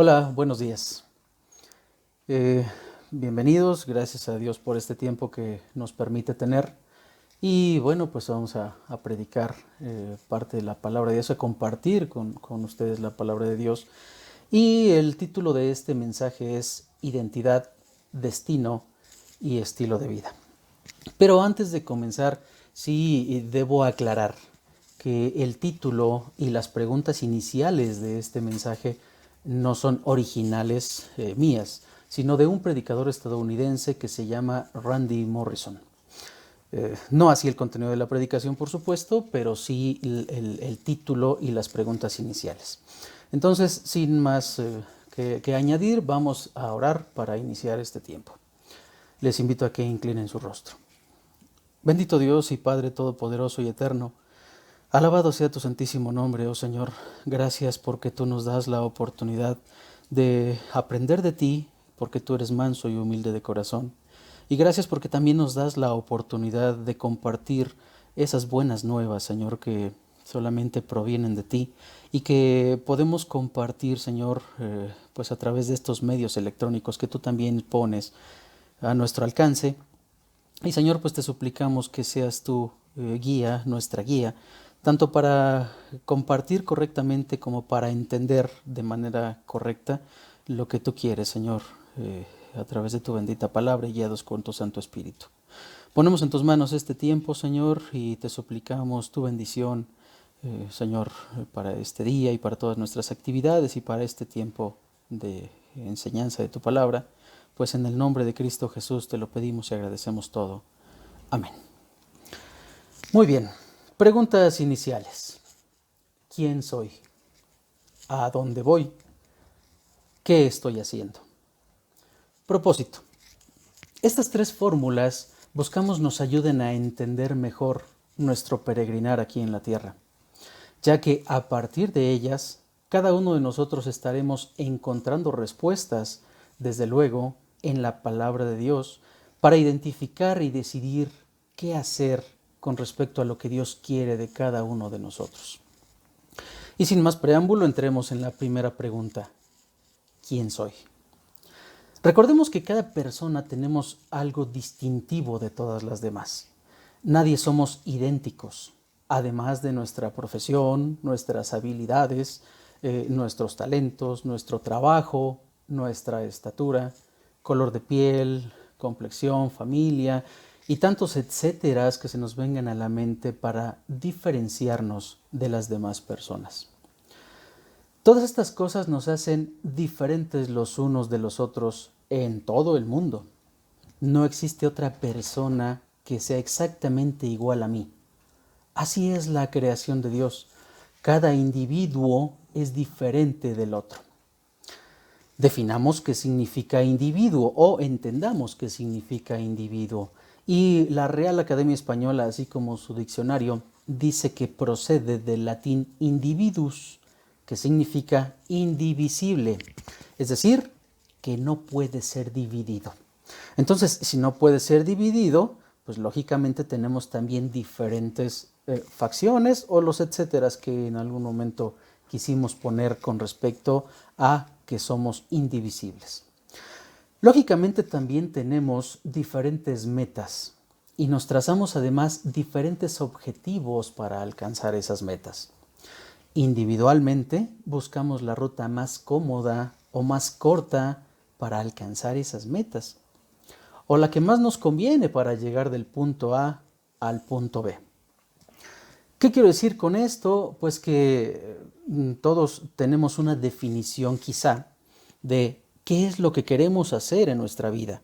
Hola, buenos días. Eh, Bienvenidos, gracias a Dios por este tiempo que nos permite tener. Y bueno, pues vamos a predicar parte de la palabra de Dios, a compartir con ustedes la palabra de Dios. Y el título de este mensaje es Identidad, Destino y Estilo de Vida. Pero antes de comenzar, sí debo aclarar que el título y las preguntas iniciales de este mensaje no son originales mías, sino de un predicador estadounidense que se llama Randy Morrison. No así el contenido de la predicación, por supuesto, pero sí el título y las preguntas iniciales. Entonces, sin más que añadir, vamos a orar para iniciar este tiempo. Les invito a que inclinen su rostro. Bendito Dios y Padre Todopoderoso y Eterno, alabado sea tu santísimo nombre, oh Señor. Gracias porque tú nos das la oportunidad de aprender de ti, porque tú eres manso y humilde de corazón. Y gracias porque también nos das la oportunidad de compartir esas buenas nuevas, Señor, que solamente provienen de ti y que podemos compartir, Señor, pues a través de estos medios electrónicos que tú también pones a nuestro alcance. Y Señor, pues te suplicamos que seas tu guía, nuestra guía, tanto para compartir correctamente como para entender de manera correcta lo que tú quieres, Señor, a través de tu bendita palabra y guiados con tu Santo Espíritu. Ponemos en tus manos este tiempo, Señor, y te suplicamos tu bendición, Señor, para este día y para todas nuestras actividades y para este tiempo de enseñanza de tu palabra. Pues en el nombre de Cristo Jesús te lo pedimos y agradecemos todo. Amén. Muy bien. Preguntas iniciales. ¿Quién soy? ¿A dónde voy? ¿Qué estoy haciendo? Propósito. Estas tres fórmulas buscamos nos ayuden a entender mejor nuestro peregrinar aquí en la tierra, ya que a partir de ellas, cada uno de nosotros estaremos encontrando respuestas, desde luego, en la palabra de Dios, para identificar y decidir qué hacer con respecto a lo que Dios quiere de cada uno de nosotros. Y sin más preámbulo, entremos en la primera pregunta. ¿Quién soy? Recordemos que cada persona tenemos algo distintivo de todas las demás. Nadie somos idénticos, además de nuestra profesión, nuestras habilidades, nuestros talentos, nuestro trabajo, nuestra estatura, color de piel, complexión, familia y tantos etcéteras que se nos vengan a la mente para diferenciarnos de las demás personas. Todas estas cosas nos hacen diferentes los unos de los otros en todo el mundo. No existe otra persona que sea exactamente igual a mí. Así es la creación de Dios. Cada individuo es diferente del otro. Definamos qué significa individuo o entendamos qué significa individuo. Y la Real Academia Española, así como su diccionario, dice que procede del latín individus, que significa indivisible, es decir, que no puede ser dividido. Entonces, si no puede ser dividido, pues lógicamente tenemos también diferentes facciones o los etcéteras que en algún momento quisimos poner con respecto a que somos indivisibles. Lógicamente también tenemos diferentes metas y nos trazamos además diferentes objetivos para alcanzar esas metas. Individualmente buscamos la ruta más cómoda o más corta para alcanzar esas metas, o la que más nos conviene para llegar del punto A al punto B. ¿Qué quiero decir con esto? Pues que todos tenemos una definición quizá de qué es lo que queremos hacer en nuestra vida,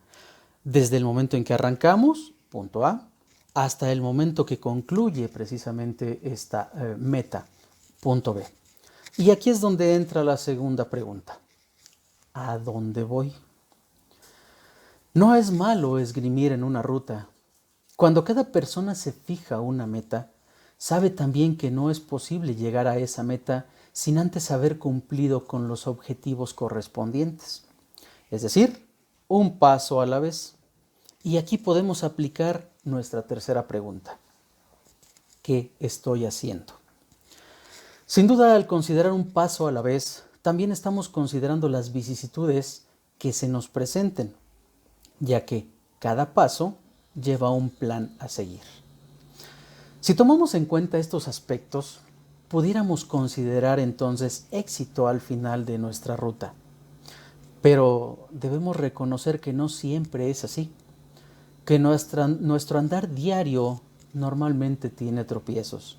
desde el momento en que arrancamos, punto A, hasta el momento que concluye precisamente esta meta, punto B. Y aquí es donde entra la segunda pregunta. ¿A dónde voy? No es malo esgrimir en una ruta. Cuando cada persona se fija una meta, sabe también que no es posible llegar a esa meta sin antes haber cumplido con los objetivos correspondientes. Es decir, un paso a la vez. Y aquí podemos aplicar nuestra tercera pregunta. ¿Qué estoy haciendo? Sin duda, al considerar un paso a la vez, también estamos considerando las vicisitudes que se nos presenten, ya que cada paso lleva un plan a seguir. Si tomamos en cuenta estos aspectos, pudiéramos considerar entonces éxito al final de nuestra ruta. Pero debemos reconocer que no siempre es así, que nuestro andar diario normalmente tiene tropiezos.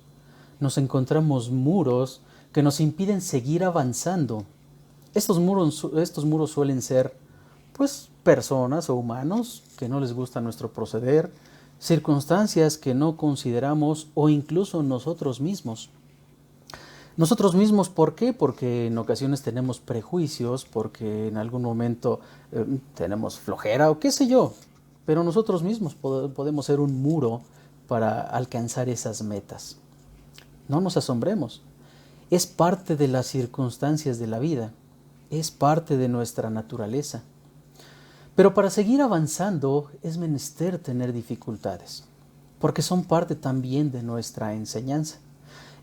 Nos encontramos muros que nos impiden seguir avanzando. Estos muros suelen ser, pues, personas o humanos que no les gusta nuestro proceder, circunstancias que no consideramos o incluso nosotros mismos. Nosotros mismos, ¿por qué? Porque en ocasiones tenemos prejuicios, porque en algún momento tenemos flojera o qué sé yo. Pero nosotros mismos podemos ser un muro para alcanzar esas metas. No nos asombremos. Es parte de las circunstancias de la vida. Es parte de nuestra naturaleza. Pero para seguir avanzando es menester tener dificultades, porque son parte también de nuestra enseñanza.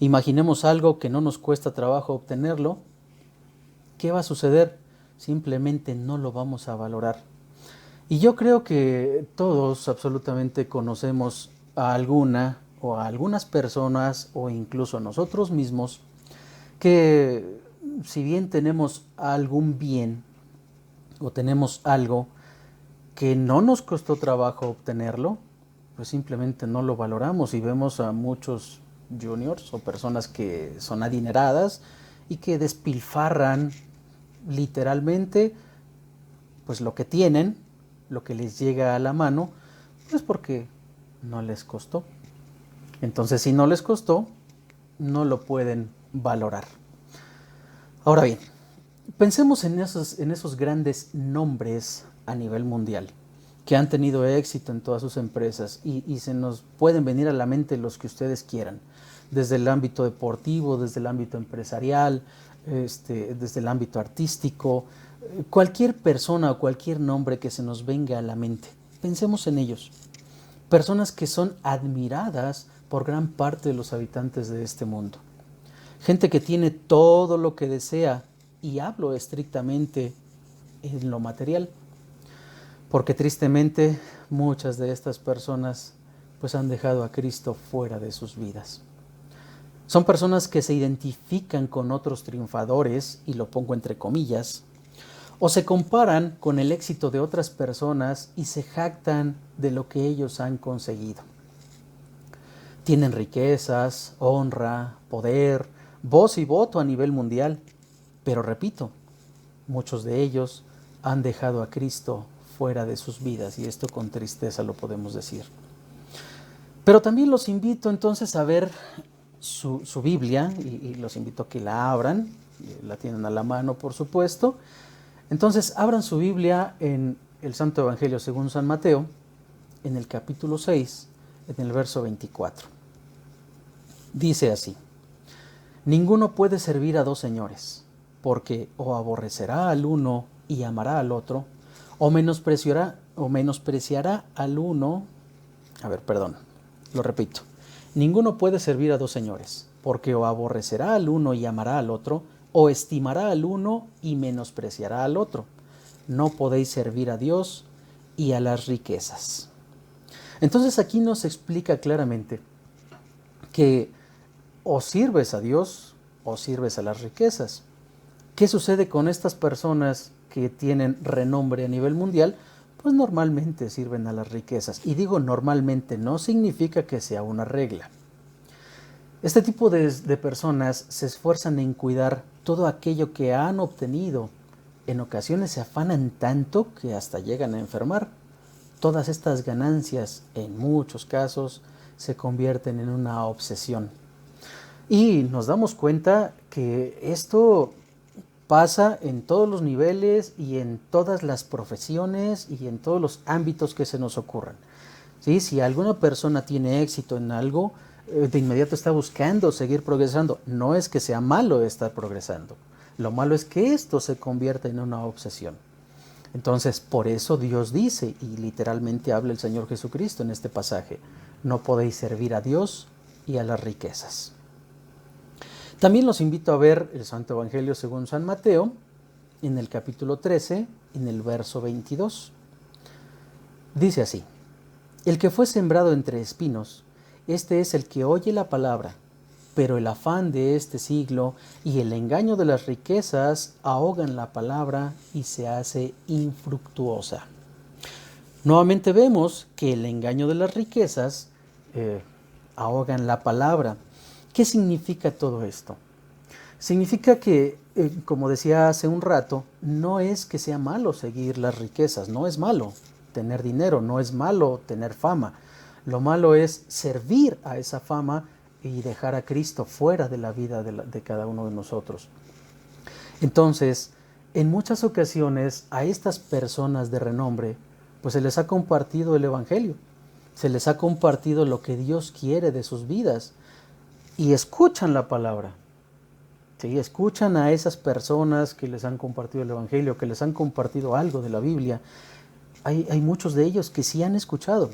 Imaginemos algo que no nos cuesta trabajo obtenerlo. ¿Qué va a suceder? Simplemente no lo vamos a valorar. Y yo creo que todos absolutamente conocemos a alguna o a algunas personas o incluso nosotros mismos que si bien tenemos algún bien o tenemos algo que no nos costó trabajo obtenerlo, pues simplemente no lo valoramos y vemos a muchos juniors o personas que son adineradas y que despilfarran literalmente pues lo que tienen, lo que les llega a la mano, pues porque no les costó. Entonces, si no les costó, no lo pueden valorar. Ahora bien, pensemos en esos grandes nombres a nivel mundial que han tenido éxito en todas sus empresas y se nos pueden venir a la mente los que ustedes quieran, desde el ámbito deportivo, desde el ámbito empresarial, desde el ámbito artístico, cualquier persona o cualquier nombre que se nos venga a la mente. Pensemos en ellos. Personas que son admiradas por gran parte de los habitantes de este mundo. Gente que tiene todo lo que desea, y hablo estrictamente en lo material, porque tristemente muchas de estas personas pues han dejado a Cristo fuera de sus vidas. Son personas que se identifican con otros triunfadores, y lo pongo entre comillas, o se comparan con el éxito de otras personas y se jactan de lo que ellos han conseguido. Tienen riquezas, honra, poder, voz y voto a nivel mundial, pero repito, muchos de ellos han dejado a Cristo fuera de sus vidas, y esto con tristeza lo podemos decir. Pero también los invito entonces a ver su Biblia, y los invito a que la abran, la tienen a la mano por supuesto. Entonces abran su Biblia en el Santo Evangelio según San Mateo, en el capítulo 6, en el verso 24. Dice así: ninguno puede servir a dos señores, porque o aborrecerá al uno y amará al otro, o menospreciará al uno. Lo repito. Ninguno puede servir a dos señores, porque o aborrecerá al uno y amará al otro, o estimará al uno y menospreciará al otro. No podéis servir a Dios y a las riquezas. Entonces aquí nos explica claramente que o sirves a Dios o sirves a las riquezas. ¿Qué sucede con estas personas que tienen renombre a nivel mundial? Pues normalmente sirven a las riquezas. Y digo normalmente, no significa que sea una regla. Este tipo de personas se esfuerzan en cuidar todo aquello que han obtenido. En ocasiones se afanan tanto que hasta llegan a enfermar. Todas estas ganancias, en muchos casos, se convierten en una obsesión. Y nos damos cuenta que esto pasa en todos los niveles y en todas las profesiones y en todos los ámbitos que se nos ocurran. ¿Sí? Si alguna persona tiene éxito en algo, de inmediato está buscando seguir progresando. No es que sea malo estar progresando. Lo malo es que esto se convierta en una obsesión. Entonces, por eso Dios dice, y literalmente habla el Señor Jesucristo en este pasaje: no podéis servir a Dios y a las riquezas. También los invito a ver el Santo Evangelio según San Mateo, en el capítulo 13, en el verso 22. Dice así: el que fue sembrado entre espinos, este es el que oye la palabra, pero el afán de este siglo y el engaño de las riquezas ahogan la palabra y se hace infructuosa. Nuevamente vemos que el engaño de las riquezas ahogan la palabra. ¿Qué significa todo esto? Significa que, como decía hace un rato, no es que sea malo seguir las riquezas, no es malo tener dinero, no es malo tener fama. Lo malo es servir a esa fama y dejar a Cristo fuera de la vida de cada uno de nosotros. Entonces, en muchas ocasiones a estas personas de renombre, pues se les ha compartido el Evangelio, se les ha compartido lo que Dios quiere de sus vidas y escuchan la palabra. Sí, escuchan a esas personas que les han compartido el Evangelio, que les han compartido algo de la Biblia. Hay muchos de ellos que sí han escuchado,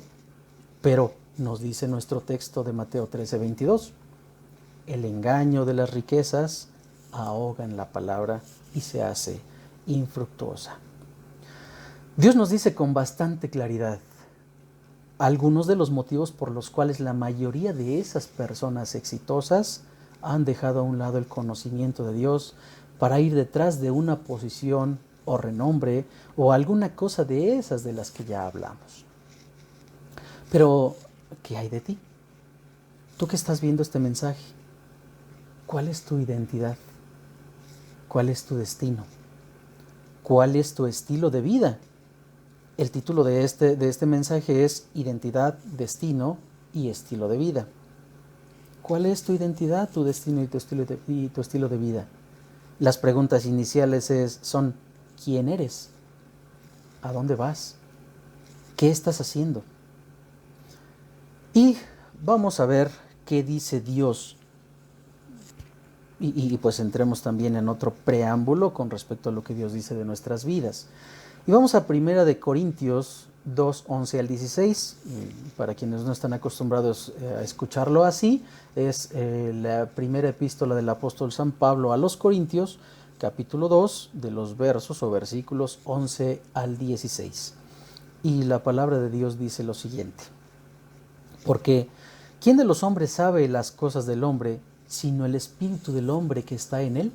pero nos dice nuestro texto de Mateo 13, 22, el engaño de las riquezas ahoga en la palabra y se hace infructuosa. Dios nos dice con bastante claridad algunos de los motivos por los cuales la mayoría de esas personas exitosas han dejado a un lado el conocimiento de Dios para ir detrás de una posición o renombre o alguna cosa de esas de las que ya hablamos. Pero, ¿qué hay de ti? Tú que estás viendo este mensaje, ¿cuál es tu identidad? ¿Cuál es tu destino? ¿Cuál es tu estilo de vida? El título de este mensaje es Identidad, Destino y Estilo de Vida. ¿Cuál es tu identidad, tu destino y tu estilo de vida? Las preguntas iniciales son: ¿quién eres? ¿A dónde vas? ¿Qué estás haciendo? Y vamos a ver qué dice Dios. Y pues entremos también en otro preámbulo con respecto a lo que Dios dice de nuestras vidas. Y vamos a 1 de Corintios 2, 11 al 16. Para quienes no están acostumbrados a escucharlo así, es la primera epístola del apóstol San Pablo a los Corintios, capítulo 2, de los versos o versículos 11 al 16. Y la palabra de Dios dice lo siguiente: porque ¿quién de los hombres sabe las cosas del hombre, sino el espíritu del hombre que está en él?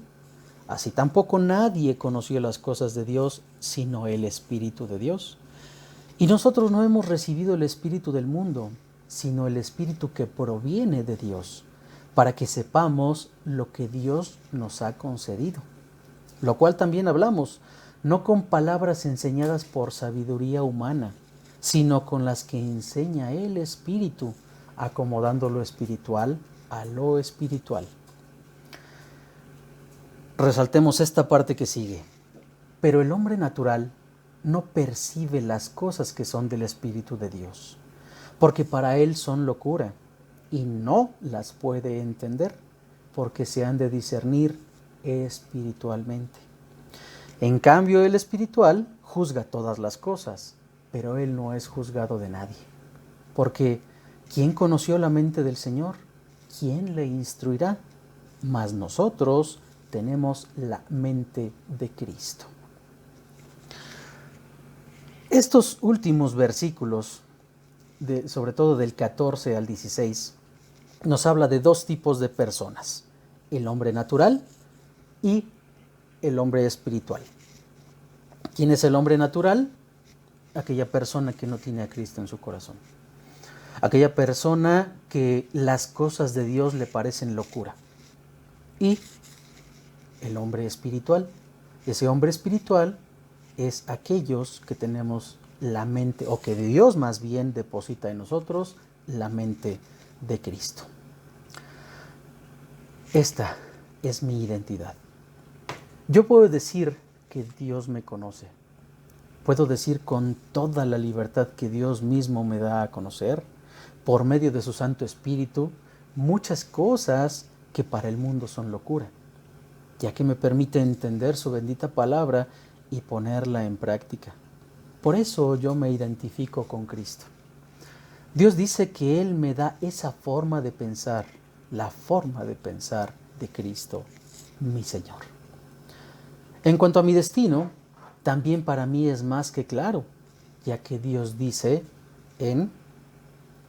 Así tampoco nadie conoció las cosas de Dios, sino el Espíritu de Dios. Y nosotros no hemos recibido el espíritu del mundo, sino el espíritu que proviene de Dios, para que sepamos lo que Dios nos ha concedido. Lo cual también hablamos, no con palabras enseñadas por sabiduría humana, sino con las que enseña el Espíritu, acomodando lo espiritual a lo espiritual. Resaltemos esta parte que sigue. Pero el hombre natural no percibe las cosas que son del Espíritu de Dios, porque para él son locura, y no las puede entender, porque se han de discernir espiritualmente. En cambio, el espiritual juzga todas las cosas, pero él no es juzgado de nadie. Porque ¿quién conoció la mente del Señor? ¿Quién le instruirá? Mas nosotros tenemos la mente de Cristo. Estos últimos versículos, sobre todo del 14 al 16, nos habla de dos tipos de personas: el hombre natural y el hombre espiritual. ¿Quién es el hombre natural? Aquella persona que no tiene a Cristo en su corazón. Aquella persona que las cosas de Dios le parecen locura. Y el hombre espiritual. Ese hombre espiritual es aquellos que tenemos la mente, o que Dios más bien deposita en nosotros, la mente de Cristo. Esta es mi identidad. Yo puedo decir que Dios me conoce. Puedo decir con toda la libertad que Dios mismo me da a conocer, por medio de su Santo Espíritu, muchas cosas que para el mundo son locura, ya que me permite entender su bendita palabra y ponerla en práctica. Por eso yo me identifico con Cristo. Dios dice que Él me da esa forma de pensar, la forma de pensar de Cristo, mi Señor. En cuanto a mi destino, también para mí es más que claro, ya que Dios dice en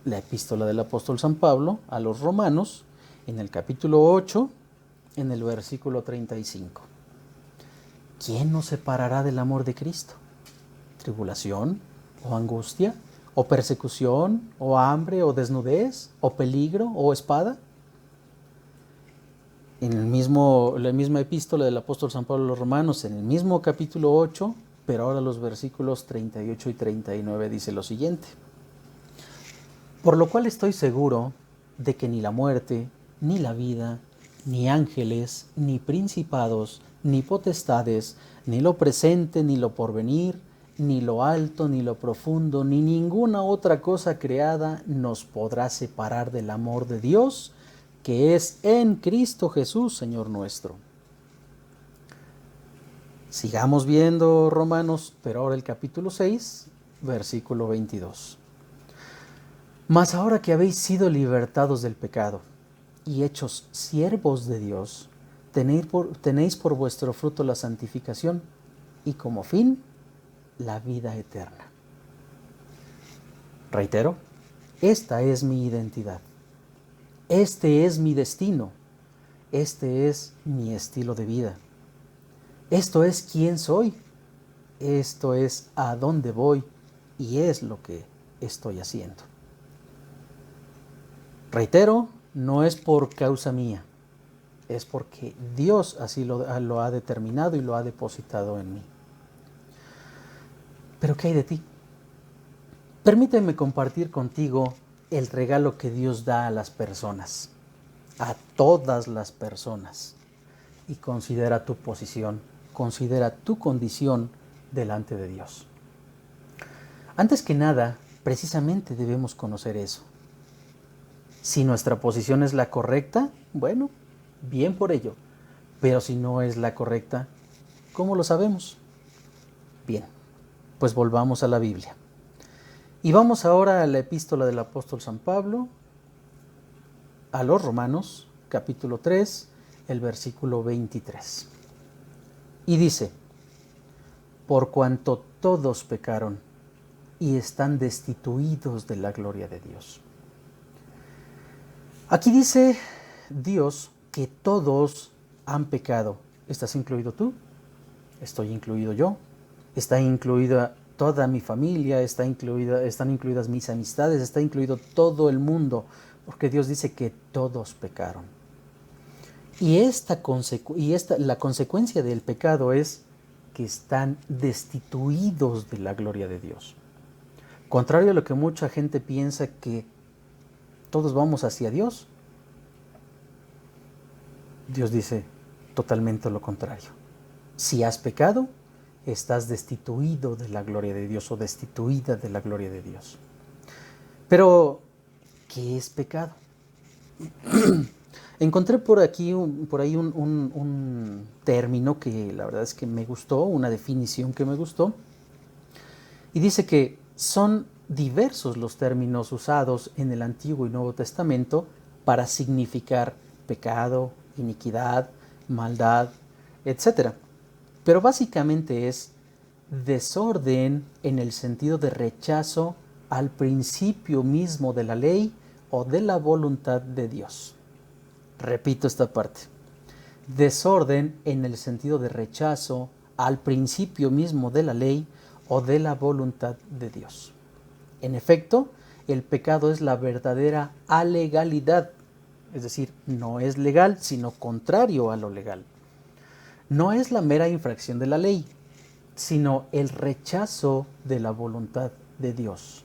la epístola del apóstol San Pablo a los Romanos, en el capítulo 8, en el versículo 35. ¿Quién nos separará del amor de Cristo? ¿Tribulación o angustia o persecución o hambre o desnudez o peligro o espada? En la misma epístola del apóstol San Pablo a los Romanos, en el mismo capítulo 8, pero ahora los versículos 38 y 39 dice lo siguiente. Por lo cual estoy seguro de que ni la muerte, ni la vida, ni ángeles, ni principados, ni potestades, ni lo presente, ni lo porvenir, ni lo alto, ni lo profundo, ni ninguna otra cosa creada nos podrá separar del amor de Dios, que es en Cristo Jesús, Señor nuestro. Sigamos viendo Romanos, pero ahora el capítulo 6, versículo 22. Mas ahora que habéis sido libertados del pecado y hechos siervos de Dios, tenéis por vuestro fruto la santificación y como fin la vida eterna. Reitero, esta es mi identidad. Este es mi destino. Este es mi estilo de vida. Esto es quién soy. Esto es a dónde voy y es lo que estoy haciendo. Reitero, no es por causa mía, es porque Dios así lo ha determinado y lo ha depositado en mí. ¿Pero qué hay de ti? Permíteme compartir contigo el regalo que Dios da a las personas, a todas las personas. Y considera tu posición, considera tu condición delante de Dios. Antes que nada, precisamente debemos conocer eso. Si nuestra posición es la correcta, bueno, bien por ello. Pero si no es la correcta, ¿cómo lo sabemos? Bien, pues volvamos a la Biblia. Y vamos ahora a la epístola del apóstol San Pablo a los Romanos, capítulo 3, el versículo 23. Y dice, por cuanto todos pecaron y están destituidos de la gloria de Dios. Aquí dice Dios que todos han pecado. ¿Estás incluido tú? ¿Estoy incluido yo? ¿Está incluida toda mi familia? ¿Están incluidas mis amistades? ¿Está incluido todo el mundo? Porque Dios dice que todos pecaron. Y la consecuencia del pecado es que están destituidos de la gloria de Dios. Contrario a lo que mucha gente piensa, que todos vamos hacia Dios, Dios dice totalmente lo contrario. Si has pecado, estás destituido de la gloria de Dios o destituida de la gloria de Dios. Pero, ¿qué es pecado? Encontré por ahí un término que la verdad es que me gustó, una definición que me gustó, y dice que son diversos los términos usados en el Antiguo y Nuevo Testamento para significar pecado, iniquidad, maldad, etc. Pero básicamente es desorden en el sentido de rechazo al principio mismo de la ley o de la voluntad de Dios. Repito esta parte. Desorden en el sentido de rechazo al principio mismo de la ley o de la voluntad de Dios. En efecto, el pecado es la verdadera alegalidad, es decir, no es legal, sino contrario a lo legal. No es la mera infracción de la ley, sino el rechazo de la voluntad de Dios.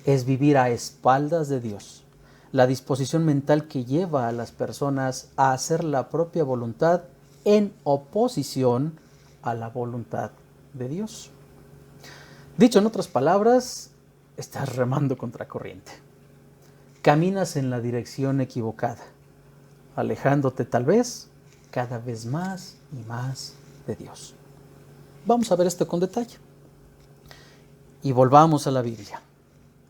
Es vivir a espaldas de Dios, la disposición mental que lleva a las personas a hacer la propia voluntad en oposición a la voluntad de Dios. Dicho en otras palabras, estás remando contra corriente. Caminas en la dirección equivocada, alejándote tal vez cada vez más y más de Dios. Vamos a ver esto con detalle. Y volvamos a la Biblia.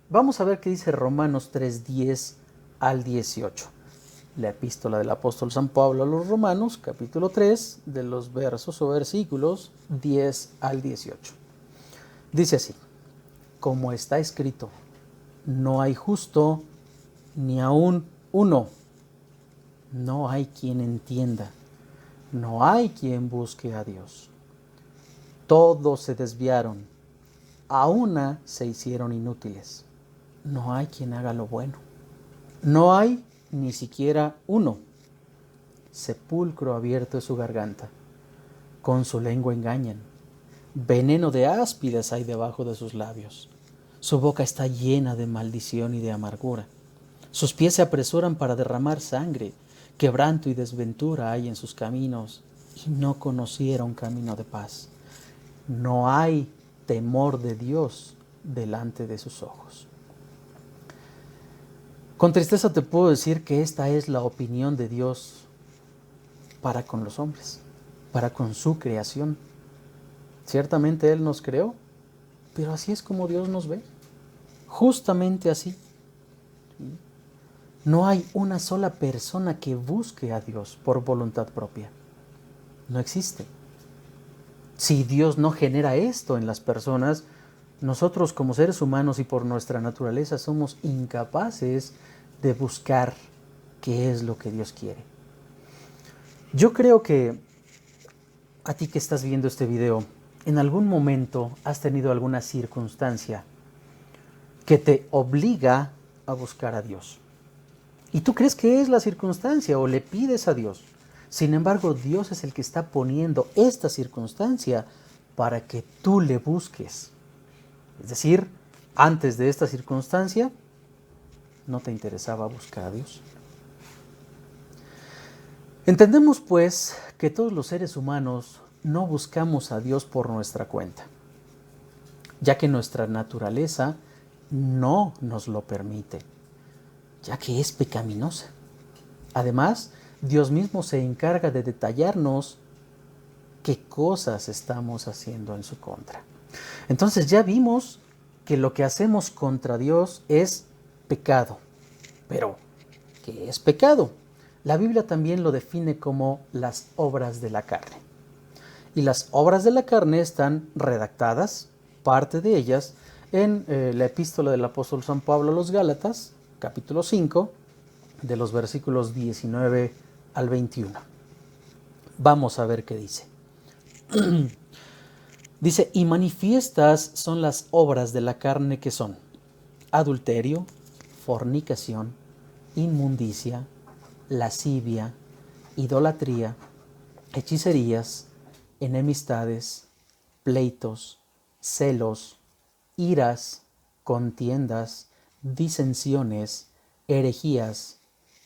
Vamos a ver qué dice Romanos 3:10 al 18. la epístola del apóstol San Pablo a los Romanos, capítulo 3, de los versos o versículos 10 al 18. Dice así: como está escrito, no hay justo ni aun uno, no hay quien entienda, no hay quien busque a Dios. Todos se desviaron, a una se hicieron inútiles. No hay quien haga lo bueno. No hay ni siquiera uno. Sepulcro abierto es su garganta. Con su lengua engañan. Veneno de áspides hay debajo de sus labios. Su boca está llena de maldición y de amargura. Sus pies se apresuran para derramar sangre. Quebranto y desventura hay en sus caminos, y no conocieron camino de paz. No hay temor de Dios delante de sus ojos. Con tristeza te puedo decir que esta es la opinión de Dios para con los hombres, para con su creación. Ciertamente Él nos creó, pero así es como Dios nos ve, justamente así. No hay una sola persona que busque a Dios por voluntad propia. No existe. Si Dios no genera esto en las personas, nosotros como seres humanos y por nuestra naturaleza somos incapaces de buscar qué es lo que Dios quiere. Yo creo que a ti que estás viendo este video, en algún momento has tenido alguna circunstancia que te obliga a buscar a Dios. Y tú crees que es la circunstancia o le pides a Dios. Sin embargo, Dios es el que está poniendo esta circunstancia para que tú le busques. Es decir, antes de esta circunstancia, no te interesaba buscar a Dios. Entendemos pues que todos los seres humanos no buscamos a Dios por nuestra cuenta, ya que nuestra naturaleza no nos lo permite, ya que es pecaminosa. Además, Dios mismo se encarga de detallarnos qué cosas estamos haciendo en su contra. Entonces ya vimos que lo que hacemos contra Dios es pecado. Pero, ¿qué es pecado? La Biblia también lo define como las obras de la carne. Y las obras de la carne están redactadas, parte de ellas, en la epístola del apóstol San Pablo a los Gálatas, capítulo 5, de los versículos 19 al 21. Vamos a ver qué dice. Dice: y manifiestas son las obras de la carne, que son adulterio, fornicación, inmundicia, lascivia, idolatría, hechicerías, enemistades, pleitos, celos, iras, contiendas, disensiones, herejías,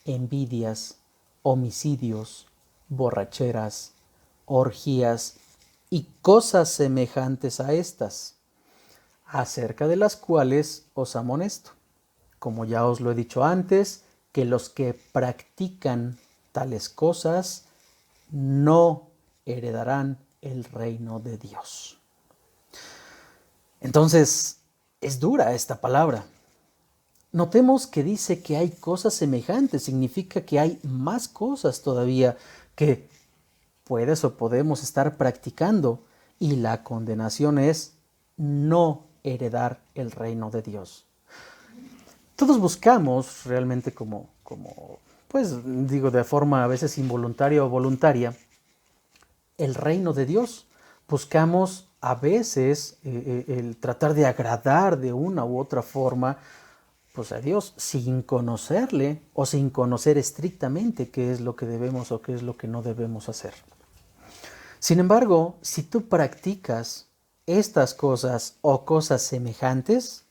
envidias, homicidios, borracheras, orgías y cosas semejantes a estas, acerca de las cuales os amonesto, como ya os lo he dicho antes, que los que practican tales cosas no heredarán el reino de Dios. Entonces, es dura esta palabra. Notemos que dice que hay cosas semejantes, significa que hay más cosas todavía que puedes o podemos estar practicando, y la condenación es no heredar el reino de Dios. Todos buscamos realmente pues digo, de forma a veces involuntaria o voluntaria, el reino de Dios. Buscamos a veces el tratar de agradar de una u otra forma pues a Dios, sin conocerle o sin conocer estrictamente qué es lo que debemos o qué es lo que no debemos hacer. Sin embargo, si tú practicas estas cosas o cosas semejantes,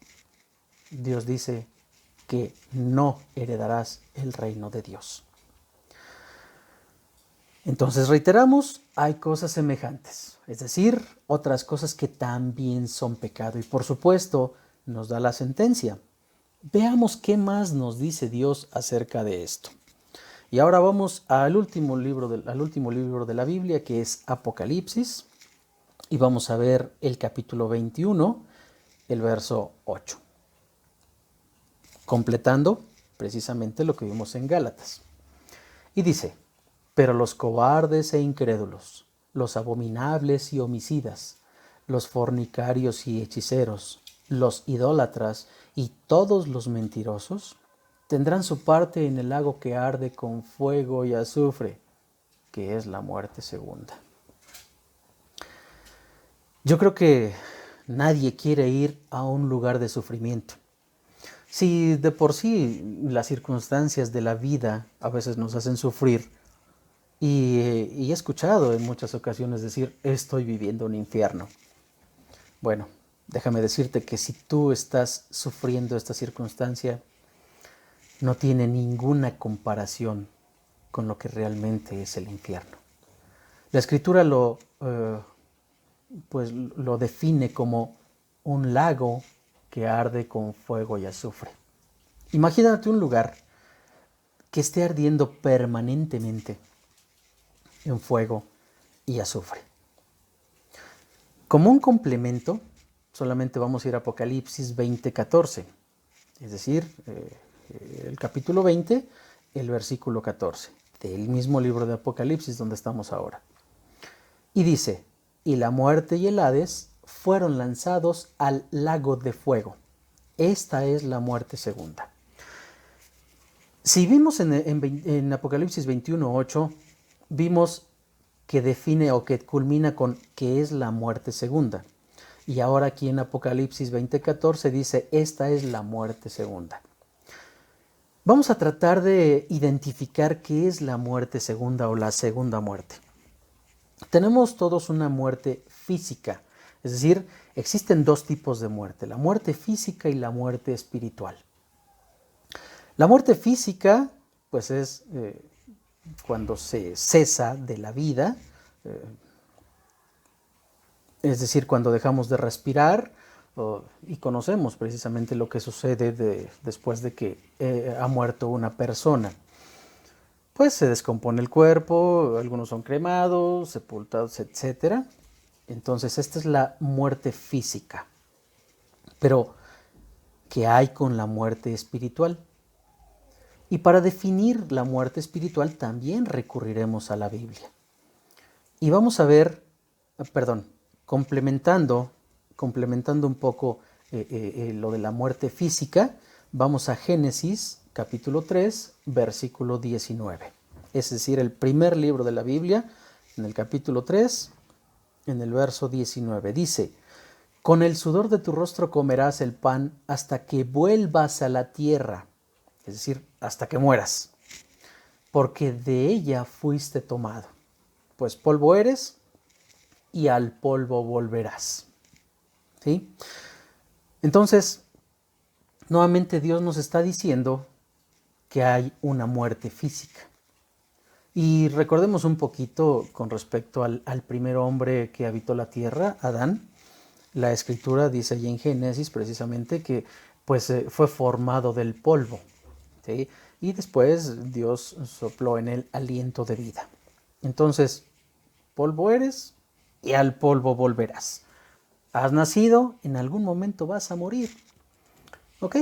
Dios dice que no heredarás el reino de Dios. Entonces reiteramos, hay cosas semejantes, es decir, otras cosas que también son pecado, y por supuesto nos da la sentencia. Veamos qué más nos dice Dios acerca de esto. Y ahora vamos al último libro de la Biblia, que es Apocalipsis, y vamos a ver el capítulo 21, el verso 8, completando precisamente lo que vimos en Gálatas. Y dice, pero los cobardes e incrédulos, los abominables y homicidas, los fornicarios y hechiceros, los idólatras y todos los mentirosos, tendrán su parte en el lago que arde con fuego y azufre, que es la muerte segunda. Yo creo que nadie quiere ir a un lugar de sufrimiento. Si de por sí las circunstancias de la vida a veces nos hacen sufrir, y he escuchado en muchas ocasiones decir, estoy viviendo un infierno. Bueno, déjame decirte que si tú estás sufriendo esta circunstancia, no tiene ninguna comparación con lo que realmente es el infierno. La Escritura lo define como un lago que arde con fuego y azufre. Imagínate un lugar que esté ardiendo permanentemente en fuego y azufre. Como un complemento, solamente vamos a ir a Apocalipsis 20:14, es decir, el capítulo 20, el versículo 14, del mismo libro de Apocalipsis donde estamos ahora. Y dice, y la muerte y el Hades fueron lanzados al lago de fuego. Esta es la muerte segunda. Si vimos en Apocalipsis 21:8, vimos que define o que culmina con qué es la muerte segunda. Y ahora aquí en Apocalipsis 20:14 dice, esta es la muerte segunda. Vamos a tratar de identificar qué es la muerte segunda o la segunda muerte. Tenemos todos una muerte física, es decir, existen dos tipos de muerte, la muerte física y la muerte espiritual. La muerte física, pues es cuando se cesa de la vida, es decir, cuando dejamos de respirar, y conocemos precisamente lo que sucede después de que ha muerto una persona. Pues se descompone el cuerpo, algunos son cremados, sepultados, etc. Entonces, esta es la muerte física. Pero, ¿qué hay con la muerte espiritual? Y para definir la muerte espiritual también recurriremos a la Biblia. Y vamos a ver, complementando un poco lo de la muerte física, vamos a Génesis capítulo 3, versículo 19. Es decir, el primer libro de la Biblia, en el capítulo 3, en el verso 19. Dice, con el sudor de tu rostro comerás el pan hasta que vuelvas a la tierra, es decir, hasta que mueras, porque de ella fuiste tomado, pues polvo eres y al polvo volverás. ¿Sí? Entonces, nuevamente Dios nos está diciendo que hay una muerte física. Y recordemos un poquito con respecto al primer hombre que habitó la tierra, Adán. La Escritura dice allí en Génesis precisamente que pues, fue formado del polvo, ¿sí? Y después Dios sopló en él aliento de vida. Entonces, polvo eres y al polvo volverás. Has nacido, en algún momento vas a morir. ¿Ok?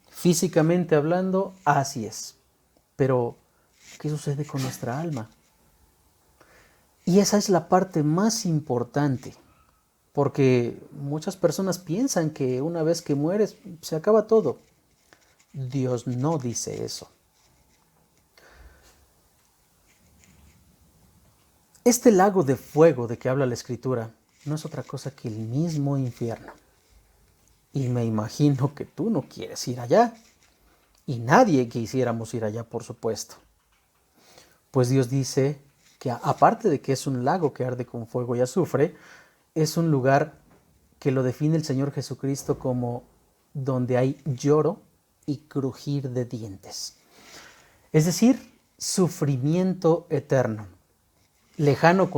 Físicamente hablando, así es. Pero, ¿qué sucede con nuestra alma? Y esa es la parte más importante, porque muchas personas piensan que una vez que mueres se acaba todo. Dios no dice eso. Este lago de fuego de que habla la Escritura no es otra cosa que el mismo infierno. Y me imagino que tú no quieres ir allá. Y nadie quisiéramos ir allá, por supuesto. Pues Dios dice que aparte de que es un lago que arde con fuego y azufre, es un lugar que lo define el Señor Jesucristo como donde hay lloro y crujir de dientes. Es decir, sufrimiento eterno, lejano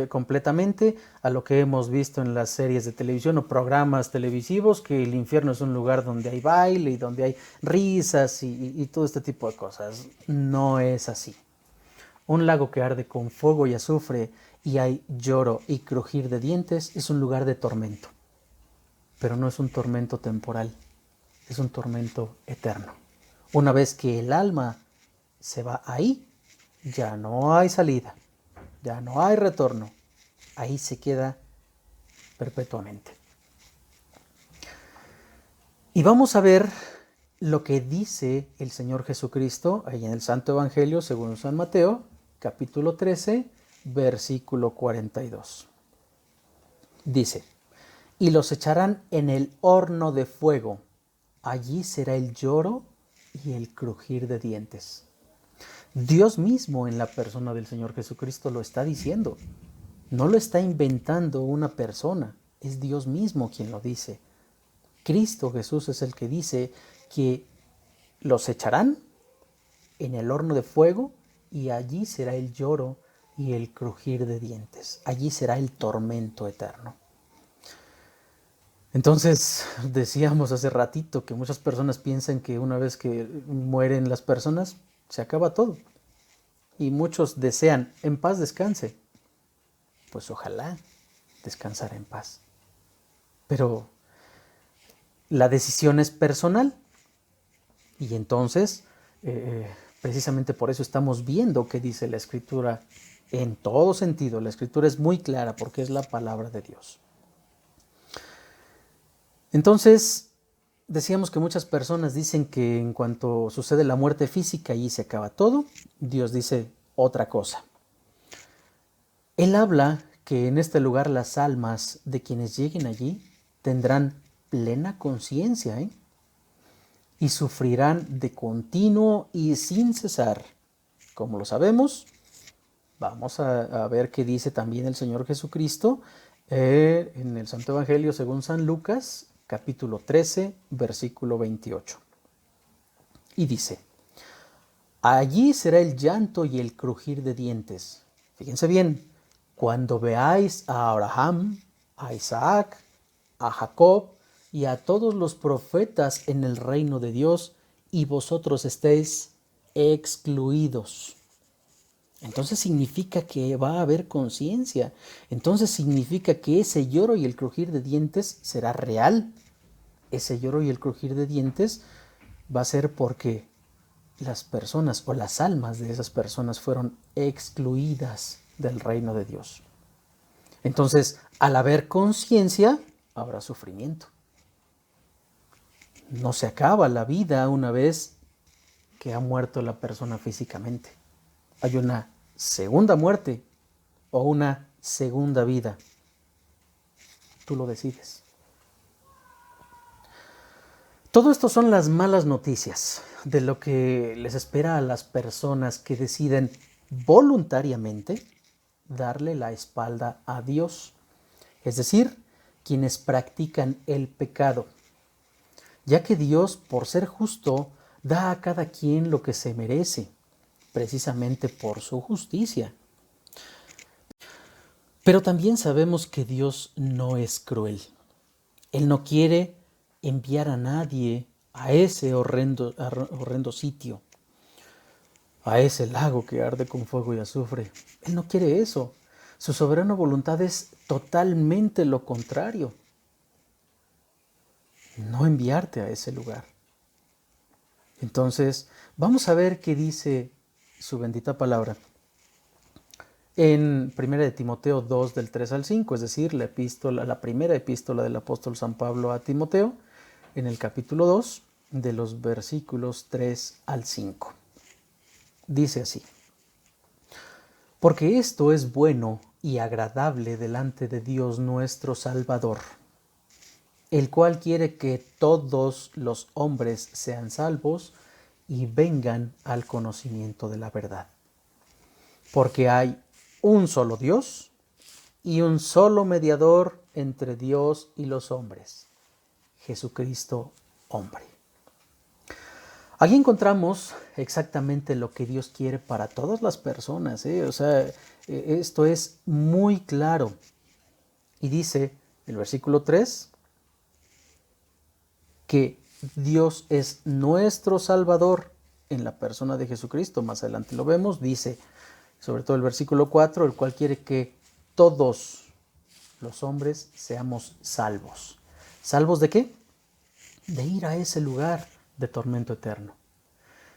completamente a lo que hemos visto en las series de televisión o programas televisivos, que el infierno es un lugar donde hay baile y donde hay risas y todo este tipo de cosas. No es así. Un lago que arde con fuego y azufre y hay lloro y crujir de dientes es un lugar de tormento. Pero no es un tormento temporal, es un tormento eterno. Una vez que el alma se va ahí, ya no hay salida, ya no hay retorno. Ahí se queda perpetuamente. Y vamos a ver lo que dice el Señor Jesucristo ahí en el Santo Evangelio según San Mateo, capítulo 13, versículo 42. Dice: y los echarán en el horno de fuego. Allí será el lloro y el crujir de dientes. Dios mismo en la persona del Señor Jesucristo lo está diciendo. No lo está inventando una persona, es Dios mismo quien lo dice. Cristo Jesús es el que dice que los echarán en el horno de fuego y allí será el lloro y el crujir de dientes. Allí será el tormento eterno. Entonces, decíamos hace ratito que muchas personas piensan que una vez que mueren las personas, se acaba todo. Y muchos desean, en paz descanse. Pues ojalá descansar en paz. Pero la decisión es personal. Y entonces, precisamente por eso estamos viendo qué dice la Escritura en todo sentido. La Escritura es muy clara porque es la palabra de Dios. Entonces, decíamos que muchas personas dicen que en cuanto sucede la muerte física, allí se acaba todo. Dios dice otra cosa. Él habla que en este lugar las almas de quienes lleguen allí tendrán plena conciencia, y sufrirán de continuo y sin cesar. Como lo sabemos, vamos a ver qué dice también el Señor Jesucristo en el Santo Evangelio según San Lucas, capítulo 13, versículo 28. Y dice: allí será el llanto y el crujir de dientes. Fíjense bien, cuando veáis a Abraham, a Isaac, a Jacob y a todos los profetas en el reino de Dios y vosotros estéis excluidos. Entonces significa que va a haber conciencia. Entonces significa que ese lloro y el crujir de dientes será real. Ese lloro y el crujir de dientes va a ser porque las personas o las almas de esas personas fueron excluidas del reino de Dios. Entonces, al haber conciencia, habrá sufrimiento. No se acaba la vida una vez que ha muerto la persona físicamente. Hay una segunda muerte o una segunda vida. Tú lo decides. Todo esto son las malas noticias de lo que les espera a las personas que deciden voluntariamente darle la espalda a Dios, es decir, quienes practican el pecado, ya que Dios, por ser justo, da a cada quien lo que se merece, precisamente por su justicia. Pero también sabemos que Dios no es cruel. Él no quiere enviar a nadie a ese horrendo sitio, a ese lago que arde con fuego y azufre. Él no quiere eso. Su soberana voluntad es totalmente lo contrario. No enviarte a ese lugar. Entonces, vamos a ver qué dice su bendita palabra en 1 de Timoteo 2 del 3 al 5, es decir, la primera epístola del apóstol San Pablo a Timoteo, en el capítulo 2 de los versículos 3 al 5. Dice así: porque esto es bueno y agradable delante de Dios nuestro Salvador, el cual quiere que todos los hombres sean salvos y vengan al conocimiento de la verdad. Porque hay un solo Dios y un solo mediador entre Dios y los hombres, Jesucristo hombre. Aquí encontramos exactamente lo que Dios quiere para todas las personas, esto es muy claro. Y dice el versículo 3 que Dios es nuestro Salvador en la persona de Jesucristo. Más adelante lo vemos, dice sobre todo el versículo 4, el cual quiere que todos los hombres seamos salvos. ¿Salvos de qué? De ir a ese lugar de tormento eterno.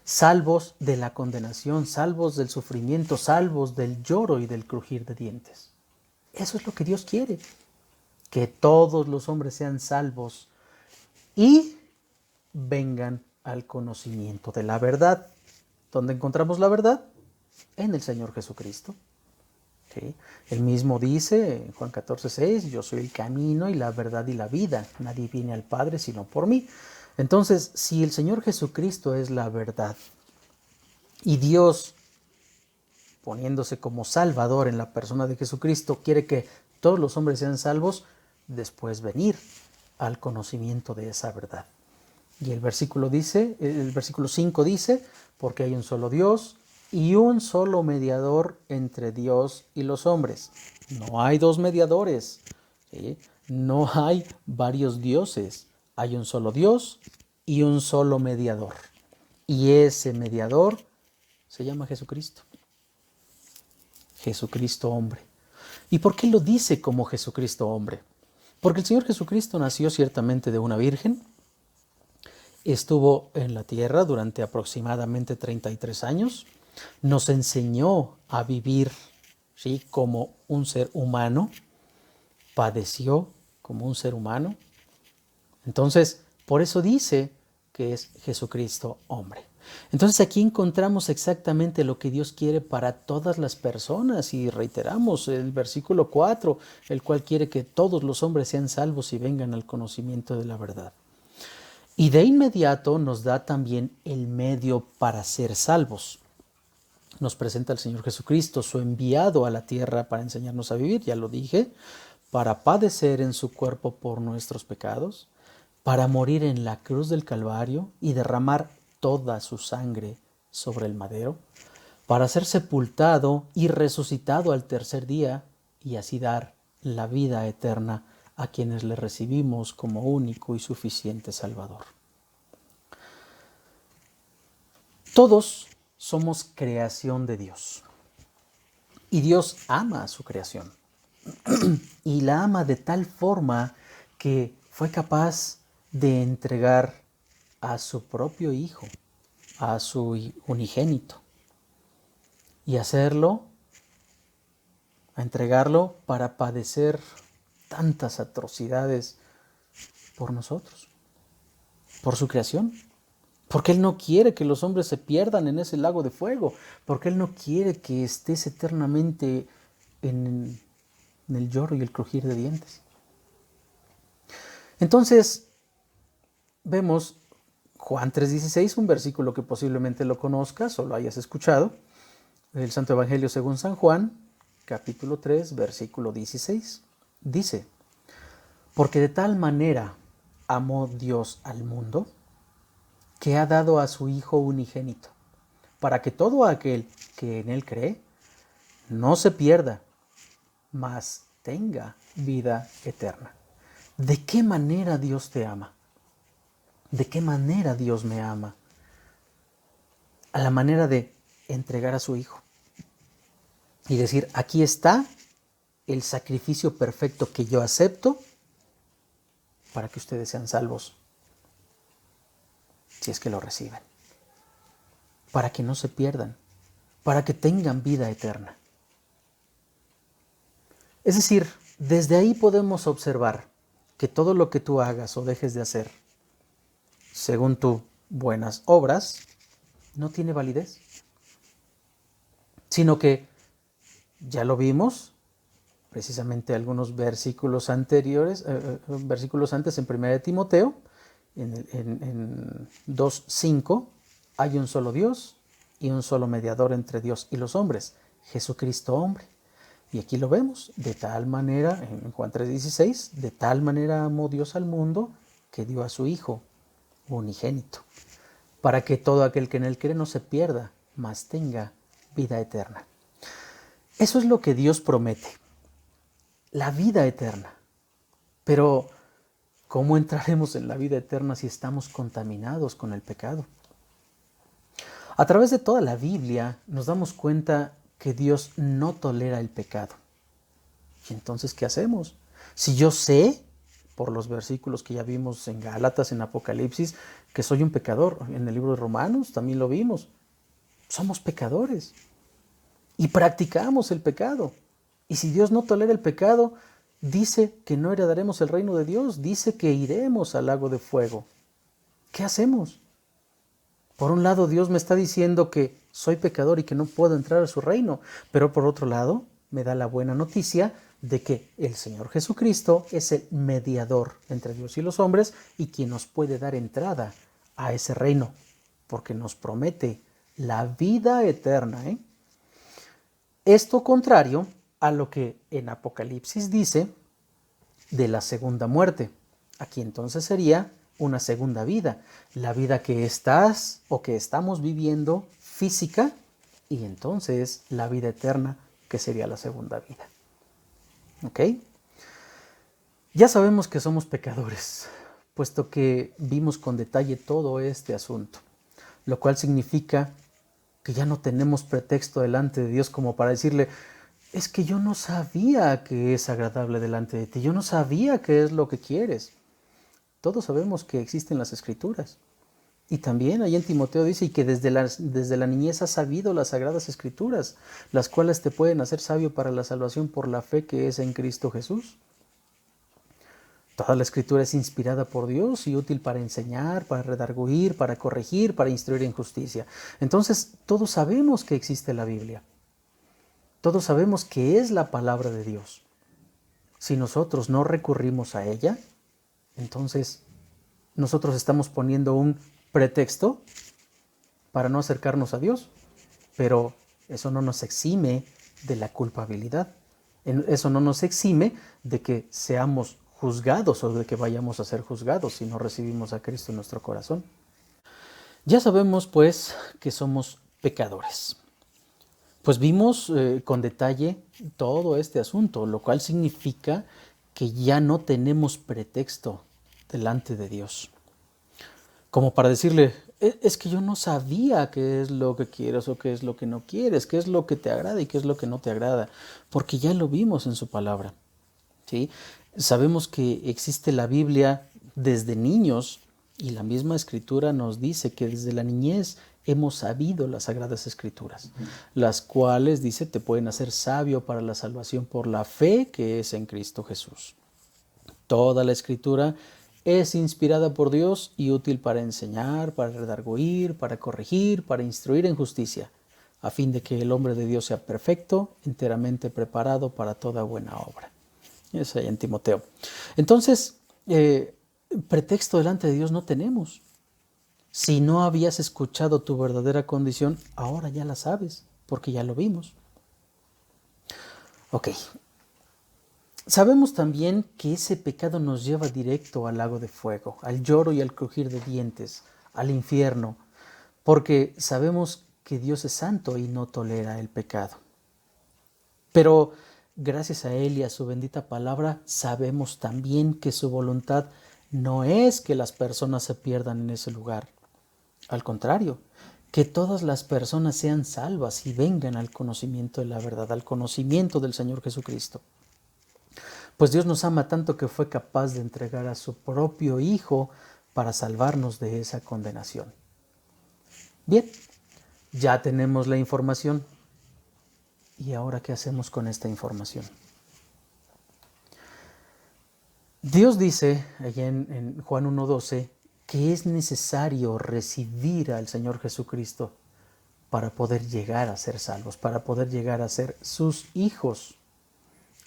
salvos de la condenación, salvos del sufrimiento, salvos del lloro y del crujir de dientes. Eso es lo que Dios quiere, que todos los hombres sean salvos y vengan al conocimiento de la verdad. ¿Dónde encontramos la verdad? En el Señor Jesucristo. ¿Sí? Él mismo dice en Juan 14:6, yo soy el camino y la verdad y la vida. Nadie viene al Padre sino por mí. Entonces, si el Señor Jesucristo es la verdad y Dios, poniéndose como Salvador en la persona de Jesucristo, quiere que todos los hombres sean salvos, después venir al conocimiento de esa verdad. Y el versículo 5 dice, porque hay un solo Dios y un solo mediador entre Dios y los hombres. No hay dos mediadores, ¿sí? No hay varios dioses. Hay un solo Dios y un solo mediador. Y ese mediador se llama Jesucristo. Jesucristo hombre. ¿Y por qué lo dice como Jesucristo hombre? Porque el Señor Jesucristo nació ciertamente de una virgen, estuvo en la tierra durante aproximadamente 33 años, nos enseñó a vivir, ¿sí?, como un ser humano, padeció como un ser humano. Entonces, por eso dice que es Jesucristo hombre. Entonces aquí encontramos exactamente lo que Dios quiere para todas las personas y reiteramos el versículo 4, el cual quiere que todos los hombres sean salvos y vengan al conocimiento de la verdad. Y de inmediato nos da también el medio para ser salvos. Nos presenta el Señor Jesucristo, su enviado a la tierra para enseñarnos a vivir, ya lo dije, para padecer en su cuerpo por nuestros pecados, para morir en la cruz del Calvario y derramar toda su sangre sobre el madero, para ser sepultado y resucitado al tercer día y así dar la vida eterna a quienes le recibimos como único y suficiente Salvador. Todos somos creación de Dios y Dios ama a su creación y la ama de tal forma que fue capaz de entregar a su propio Hijo, a su unigénito, y entregarlo para padecer tantas atrocidades por nosotros, por su creación. Porque Él no quiere que los hombres se pierdan en ese lago de fuego, porque Él no quiere que estés eternamente en el lloro y el crujir de dientes. Entonces, vemos Juan 3:16, un versículo que posiblemente lo conozcas o lo hayas escuchado, el Santo Evangelio según San Juan, capítulo 3, versículo 16. Dice, porque de tal manera amó Dios al mundo, que ha dado a su Hijo unigénito, para que todo aquel que en Él cree no se pierda, mas tenga vida eterna. ¿De qué manera Dios te ama? ¿De qué manera Dios me ama? A la manera de entregar a su Hijo y decir, aquí está el sacrificio perfecto que yo acepto para que ustedes sean salvos, si es que lo reciben, para que no se pierdan, para que tengan vida eterna. Es decir, desde ahí podemos observar que todo lo que tú hagas o dejes de hacer, según tus buenas obras, no tiene validez, sino que, ya lo vimos, precisamente algunos versículos anteriores, versículos antes en 1 Timoteo, en 2:5, hay un solo Dios y un solo mediador entre Dios y los hombres, Jesucristo hombre. Y aquí lo vemos, de tal manera, en Juan 3:16, de tal manera amó Dios al mundo que dio a su Hijo unigénito, para que todo aquel que en Él cree no se pierda, mas tenga vida eterna. Eso es lo que Dios promete, la vida eterna. Pero, ¿cómo entraremos en la vida eterna si estamos contaminados con el pecado? A través de toda la Biblia nos damos cuenta que Dios no tolera el pecado. ¿Y entonces qué hacemos? Si yo sé por los versículos que ya vimos en Gálatas, en Apocalipsis, que soy un pecador. En el libro de Romanos también lo vimos. Somos pecadores y practicamos el pecado. Y si Dios no tolera el pecado, dice que no heredaremos el reino de Dios, dice que iremos al lago de fuego. ¿Qué hacemos? Por un lado, Dios me está diciendo que soy pecador y que no puedo entrar a su reino, pero por otro lado, me da la buena noticia de que el Señor Jesucristo es el mediador entre Dios y los hombres y quien nos puede dar entrada a ese reino, porque nos promete la vida eterna. Esto contrario a lo que en Apocalipsis dice de la segunda muerte. Aquí entonces sería una segunda vida, la vida que estás o que estamos viviendo física, y entonces la vida eterna, que sería la segunda vida. ¿Ok? Ya sabemos que somos pecadores, puesto que vimos con detalle todo este asunto, lo cual significa que ya no tenemos pretexto delante de Dios como para decirle: es que yo no sabía que es agradable delante de ti, yo no sabía qué es lo que quieres. Todos sabemos que existen las Escrituras. Y también ahí en Timoteo dice que desde la niñez has sabido las Sagradas Escrituras, las cuales te pueden hacer sabio para la salvación por la fe que es en Cristo Jesús. Toda la Escritura es inspirada por Dios y útil para enseñar, para redarguir, para corregir, para instruir en justicia. Entonces, todos sabemos que existe la Biblia. Todos sabemos que es la palabra de Dios. Si nosotros no recurrimos a ella, entonces nosotros estamos poniendo un pretexto para no acercarnos a Dios, pero eso no nos exime de la culpabilidad. Eso no nos exime de que seamos juzgados o de que vayamos a ser juzgados si no recibimos a Cristo en nuestro corazón. Ya sabemos pues que somos pecadores. Pues vimos con detalle todo este asunto, lo cual significa que ya no tenemos pretexto delante de Dios. Como para decirle: es que yo no sabía qué es lo que quieres o qué es lo que no quieres, qué es lo que te agrada y qué es lo que no te agrada, porque ya lo vimos en su palabra. ¿Sí? Sabemos que existe la Biblia desde niños y la misma Escritura nos dice que desde la niñez hemos sabido las Sagradas Escrituras, las cuales, dice, te pueden hacer sabio para la salvación por la fe que es en Cristo Jesús. Toda la Escritura es inspirada por Dios y útil para enseñar, para redarguir, para corregir, para instruir en justicia, a fin de que el hombre de Dios sea perfecto, enteramente preparado para toda buena obra. Eso ahí en Timoteo. Entonces, pretexto delante de Dios no tenemos. Si no habías escuchado tu verdadera condición, ahora ya la sabes, porque ya lo vimos. Ok. Sabemos también que ese pecado nos lleva directo al lago de fuego, al lloro y al crujir de dientes, al infierno, porque sabemos que Dios es santo y no tolera el pecado. Pero gracias a Él y a su bendita palabra, sabemos también que su voluntad no es que las personas se pierdan en ese lugar. Al contrario, que todas las personas sean salvas y vengan al conocimiento de la verdad, al conocimiento del Señor Jesucristo. Pues Dios nos ama tanto que fue capaz de entregar a su propio Hijo para salvarnos de esa condenación. Bien, ya tenemos la información. ¿Y ahora qué hacemos con esta información? Dios dice allá en Juan 1:12 que es necesario recibir al Señor Jesucristo para poder llegar a ser salvos, para poder llegar a ser sus hijos.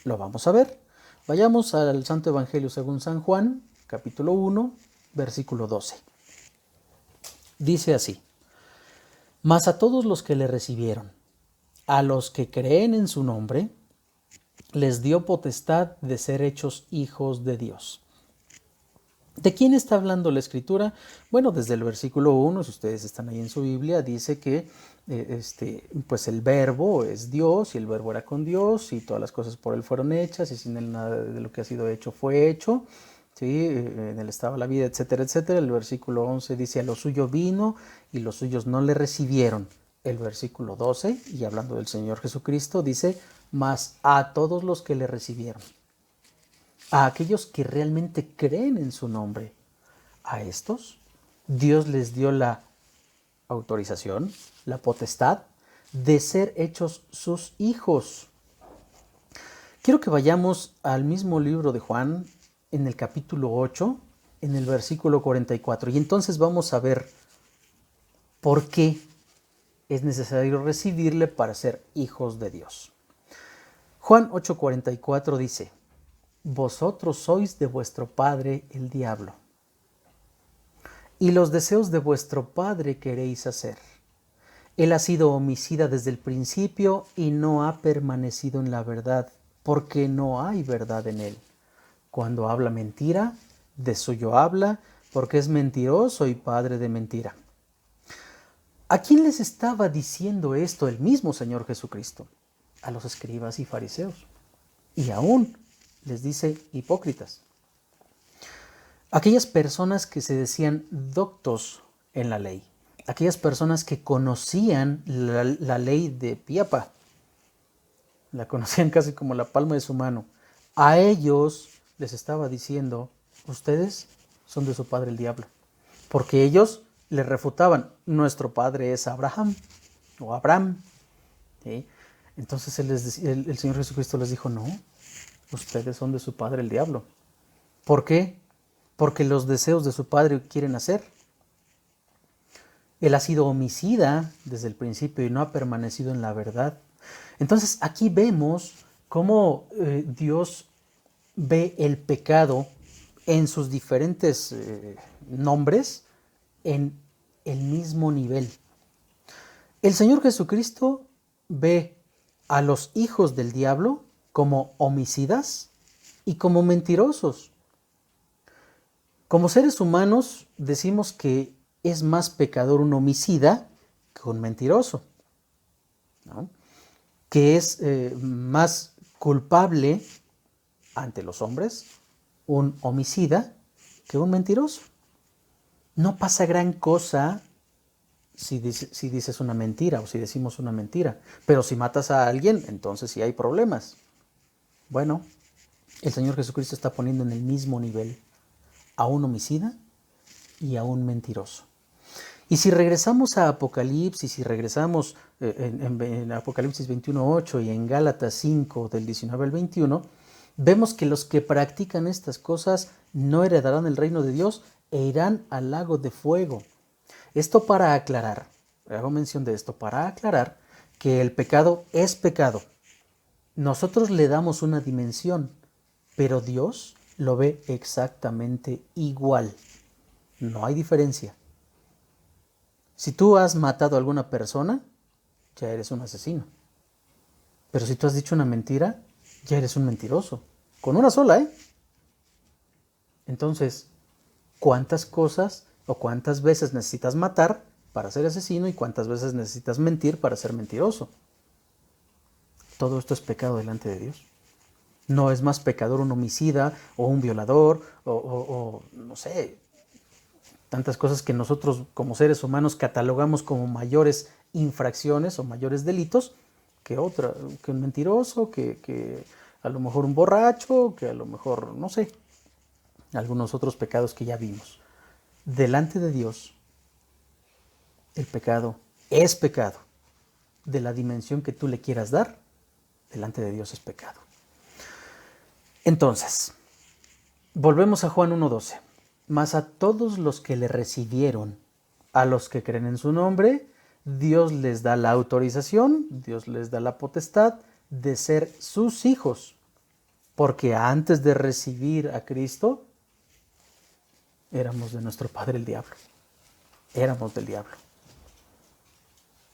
Lo vamos a ver. Vayamos al Santo Evangelio según San Juan, capítulo 1, versículo 12. Dice así: mas a todos los que le recibieron, a los que creen en su nombre, les dio potestad de ser hechos hijos de Dios. ¿De quién está hablando la Escritura? Bueno, desde el versículo 1, si ustedes están ahí en su Biblia, dice que pues el verbo es Dios y el verbo era con Dios y todas las cosas por él fueron hechas y sin él nada de lo que ha sido hecho fue hecho. ¿Sí? En él estaba la vida, etcétera, etcétera. El versículo 11 dice: a lo suyo vino y los suyos no le recibieron. El versículo 12, y hablando del Señor Jesucristo, dice: mas a todos los que le recibieron. a aquellos que realmente creen en su nombre. A estos, Dios les dio la autorización, la potestad de ser hechos sus hijos. Quiero que vayamos al mismo libro de Juan, en el capítulo 8, en el versículo 44. Y entonces vamos a ver por qué es necesario recibirle para ser hijos de Dios. Juan 8:44 dice: vosotros sois de vuestro padre el diablo, y los deseos de vuestro padre queréis hacer. Él ha sido homicida desde el principio y no ha permanecido en la verdad, porque no hay verdad en él. Cuando habla mentira, de suyo habla, porque es mentiroso y padre de mentira. ¿A quién les estaba diciendo esto el mismo Señor Jesucristo? A los escribas y fariseos. Y aún les dice hipócritas. Aquellas personas que se decían doctos en la ley. Aquellas personas que conocían la ley de Piapa. La conocían casi como la palma de su mano. A ellos les estaba diciendo: ustedes son de su padre el diablo. Porque ellos le refutaban: nuestro padre es Abraham o Abraham. ¿Sí? Entonces el Señor Jesucristo les dijo: no, ustedes son de su padre el diablo. ¿Por qué? Porque los deseos de su padre quieren hacer. Él ha sido homicida desde el principio y no ha permanecido en la verdad. Entonces aquí vemos cómo Dios ve el pecado en sus diferentes nombres en el mismo nivel. El Señor Jesucristo ve a los hijos del diablo como homicidas y como mentirosos. Como seres humanos decimos que es más pecador un homicida que un mentiroso, ¿no? Que es más culpable ante los hombres un homicida que un mentiroso. No pasa gran cosa si dices una mentira o si decimos una mentira, pero si matas a alguien, entonces sí hay problemas. Bueno, el Señor Jesucristo está poniendo en el mismo nivel a un homicida y a un mentiroso. Y si regresamos a Apocalipsis, si regresamos en Apocalipsis 21:8 y en Gálatas 5 del 19 al 21, vemos que los que practican estas cosas no heredarán el reino de Dios e irán al lago de fuego. Esto para aclarar, hago mención de esto, para aclarar que el pecado es pecado. Nosotros le damos una dimensión, pero Dios lo ve exactamente igual. No hay diferencia. Si tú has matado a alguna persona, ya eres un asesino. Pero si tú has dicho una mentira, ya eres un mentiroso. Con una sola, ¿eh? Entonces, ¿cuántas cosas o cuántas veces necesitas matar para ser asesino y cuántas veces necesitas mentir para ser mentiroso? Todo esto es pecado delante de Dios. No es más pecador un homicida o un violador o no sé, tantas cosas que nosotros como seres humanos catalogamos como mayores infracciones o mayores delitos que un mentiroso, que a lo mejor un borracho, que a lo mejor, no sé, algunos otros pecados que ya vimos. Delante de Dios, el pecado es pecado. De la dimensión que tú le quieras dar, delante de Dios es pecado. Entonces, volvemos a Juan 1:12. Mas a todos los que le recibieron, a los que creen en su nombre, Dios les da la autorización, Dios les da la potestad de ser sus hijos. Porque antes de recibir a Cristo, éramos de nuestro padre el diablo. Éramos del diablo.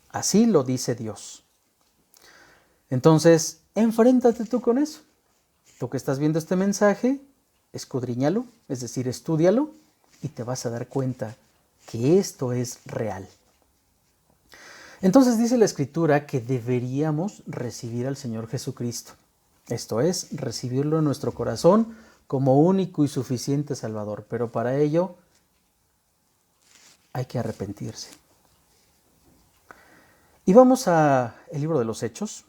Así lo dice Dios. Entonces, enfréntate tú con eso. Tú que estás viendo este mensaje, escudriñalo, es decir, estúdialo, y te vas a dar cuenta que esto es real. Entonces dice la Escritura que deberíamos recibir al Señor Jesucristo. Esto es, recibirlo en nuestro corazón como único y suficiente Salvador. Pero para ello hay que arrepentirse. Y vamos al libro de los Hechos,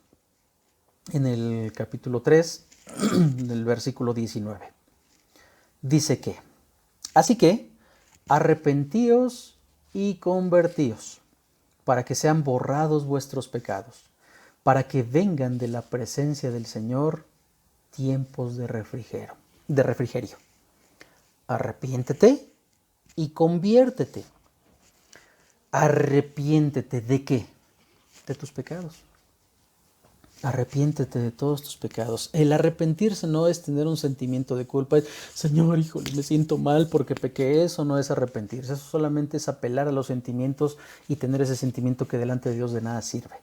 en el capítulo 3, del versículo 19. dice que, así que, arrepentíos y convertíos, para que sean borrados vuestros pecados, para que vengan de la presencia del Señor tiempos de refrigerio. Arrepiéntete y conviértete. Arrepiéntete ¿de qué? De tus pecados. Arrepiéntete de todos tus pecados. El arrepentirse no es tener un sentimiento de culpa. Es, Señor, híjole, me siento mal porque pequé. Eso no es arrepentirse. Eso solamente es apelar a los sentimientos y tener ese sentimiento que delante de Dios de nada sirve.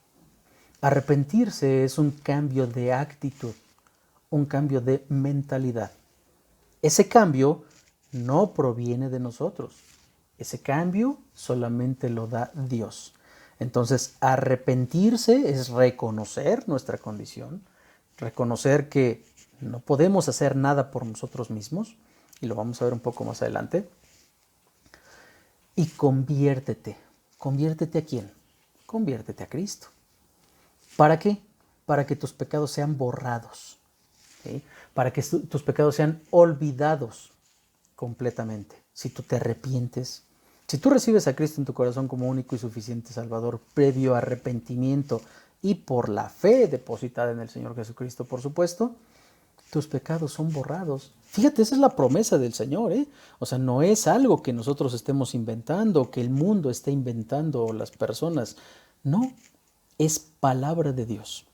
Arrepentirse es un cambio de actitud, un cambio de mentalidad. Ese cambio no proviene de nosotros. Ese cambio solamente lo da Dios. Entonces, arrepentirse es reconocer nuestra condición, reconocer que no podemos hacer nada por nosotros mismos, y lo vamos a ver un poco más adelante. Y conviértete. ¿Conviértete a quién? Conviértete a Cristo. ¿Para qué? Para que tus pecados sean borrados, ¿sí? Para que tus pecados sean olvidados completamente. Si tú te arrepientes, si tú recibes a Cristo en tu corazón como único y suficiente Salvador, previo arrepentimiento y por la fe depositada en el Señor Jesucristo, por supuesto, tus pecados son borrados. Fíjate, esa es la promesa del Señor, ¿eh? O sea, no es algo que nosotros estemos inventando, que el mundo esté inventando o las personas. No, es palabra de Dios.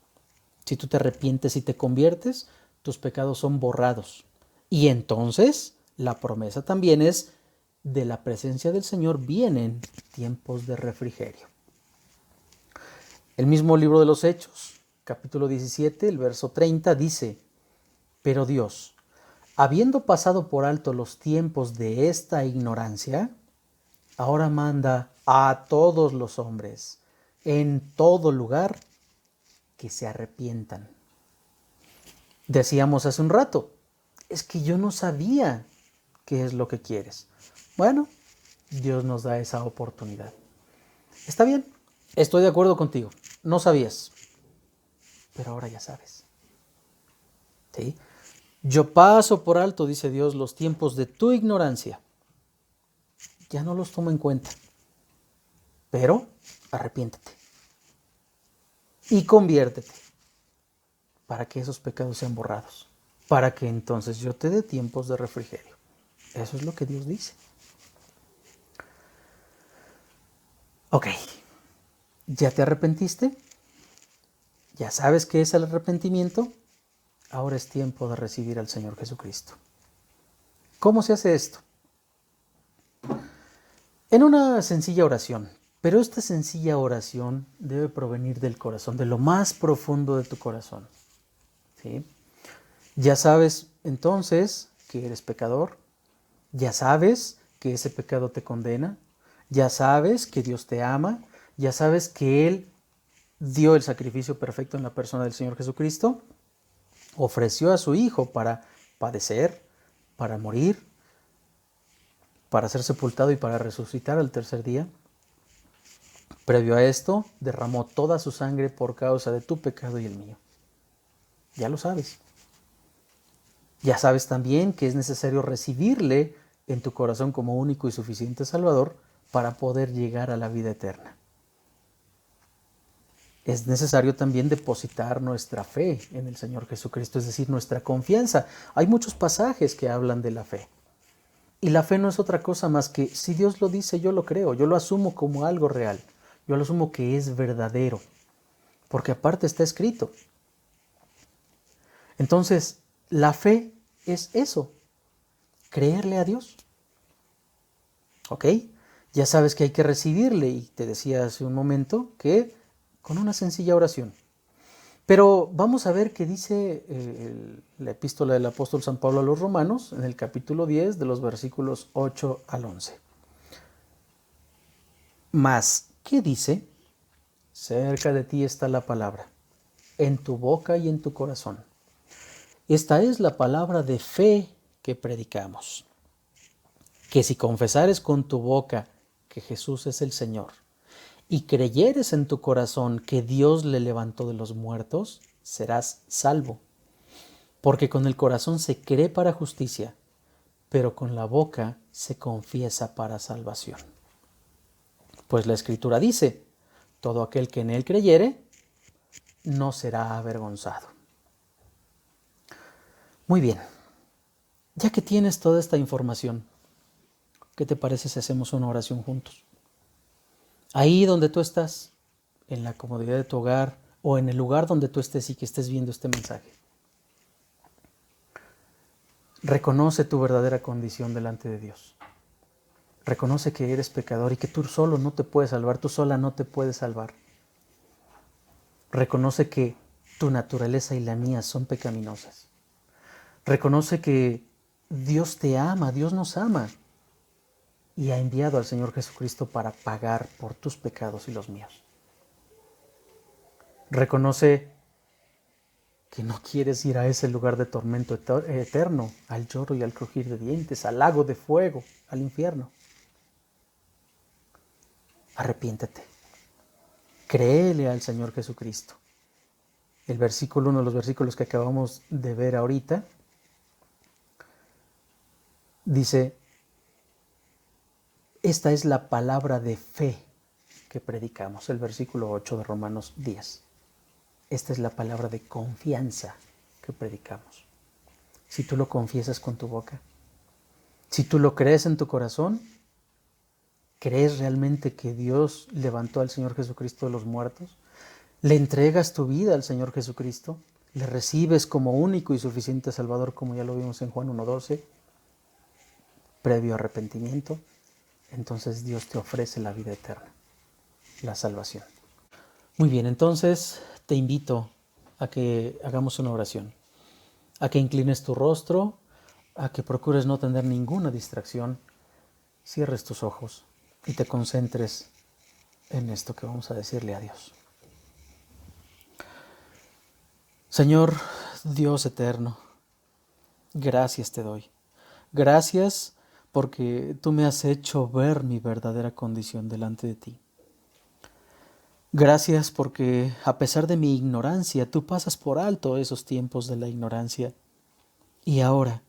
Si tú te arrepientes y te conviertes, tus pecados son borrados. Y entonces, la promesa también es, de la presencia del Señor vienen tiempos de refrigerio. El mismo libro de los Hechos, capítulo 17, el verso 30, dice: pero Dios, habiendo pasado por alto los tiempos de esta ignorancia, ahora manda a todos los hombres, en todo lugar, que se arrepientan. Decíamos hace un rato, es que yo no sabía qué es lo que quieres. Bueno, Dios nos da esa oportunidad. Está bien, estoy de acuerdo contigo. No sabías, pero ahora ya sabes. ¿Sí? Yo paso por alto, dice Dios, los tiempos de tu ignorancia. Ya no los tomo en cuenta. Pero arrepiéntete y conviértete para que esos pecados sean borrados, para que entonces yo te dé tiempos de refrigerio. Eso es lo que Dios dice. Ok, ¿ya te arrepentiste? ¿Ya sabes qué es el arrepentimiento? Ahora es tiempo de recibir al Señor Jesucristo. ¿Cómo se hace esto? En una sencilla oración, pero esta sencilla oración debe provenir del corazón, de lo más profundo de tu corazón. ¿Sí? Ya sabes entonces que eres pecador, ya sabes que ese pecado te condena, ya sabes que Dios te ama, ya sabes que Él dio el sacrificio perfecto en la persona del Señor Jesucristo, ofreció a su Hijo para padecer, para morir, para ser sepultado y para resucitar al tercer día. Previo a esto, derramó toda su sangre por causa de tu pecado y el mío. Ya lo sabes. Ya sabes también que es necesario recibirle en tu corazón como único y suficiente Salvador para poder llegar a la vida eterna. Es necesario también depositar nuestra fe en el Señor Jesucristo, es decir, nuestra confianza. Hay muchos pasajes que hablan de la fe. Y la fe no es otra cosa más que, si Dios lo dice, yo lo creo, yo lo asumo como algo real, yo lo asumo que es verdadero, porque aparte está escrito. Entonces, la fe es eso, creerle a Dios. ¿Ok? Ya sabes que hay que recibirle, y te decía hace un momento que con una sencilla oración. Pero vamos a ver qué dice la epístola del apóstol San Pablo a los Romanos en el capítulo 10 de los versículos 8 al 11. Mas, ¿qué dice? Cerca de ti está la palabra, en tu boca y en tu corazón. Esta es la palabra de fe que predicamos. Que si confesares con tu boca que Jesús es el Señor, y creyeres en tu corazón que Dios le levantó de los muertos, serás salvo. Porque con el corazón se cree para justicia, pero con la boca se confiesa para salvación. Pues la Escritura dice, todo aquel que en él creyere, no será avergonzado. Muy bien, ya que tienes toda esta información, ¿qué te parece si hacemos una oración juntos? Ahí donde tú estás, en la comodidad de tu hogar o en el lugar donde tú estés y que estés viendo este mensaje. Reconoce tu verdadera condición delante de Dios. Reconoce que eres pecador y que tú solo no te puedes salvar, tú sola no te puedes salvar. Reconoce que tu naturaleza y la mía son pecaminosas. Reconoce que Dios te ama, Dios nos ama y ha enviado al Señor Jesucristo para pagar por tus pecados y los míos. Reconoce que no quieres ir a ese lugar de tormento eterno, al lloro y al crujir de dientes, al lago de fuego, al infierno. Arrepiéntete. Créele al Señor Jesucristo. El versículo, uno de los versículos que acabamos de ver ahorita, dice, esta es la palabra de fe que predicamos, el versículo 8 de Romanos 10. Esta es la palabra de confianza que predicamos. Si tú lo confiesas con tu boca, si tú lo crees en tu corazón, ¿crees realmente que Dios levantó al Señor Jesucristo de los muertos? ¿Le entregas tu vida al Señor Jesucristo? ¿Le recibes como único y suficiente Salvador, como ya lo vimos en Juan 1:12? Previo arrepentimiento, entonces Dios te ofrece la vida eterna, la salvación. Muy bien, entonces te invito a que hagamos una oración, a que inclines tu rostro, a que procures no tener ninguna distracción, cierres tus ojos y te concentres en esto que vamos a decirle a Dios. Señor Dios eterno, gracias te doy. Gracias porque tú me has hecho ver mi verdadera condición delante de ti. Gracias porque a pesar de mi ignorancia, tú pasas por alto esos tiempos de la ignorancia y ahora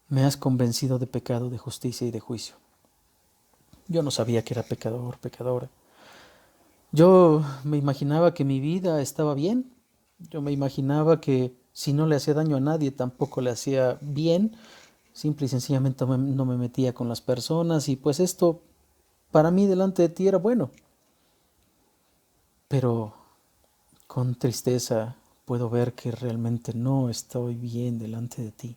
me has convencido de pecado, de justicia y de juicio. Yo no sabía que era pecador, pecadora. Yo me imaginaba que mi vida estaba bien. Yo me imaginaba que si no le hacía daño a nadie, tampoco le hacía bien. Simple y sencillamente no me metía con las personas y pues esto para mí delante de ti era bueno. Pero con tristeza puedo ver que realmente no estoy bien delante de ti.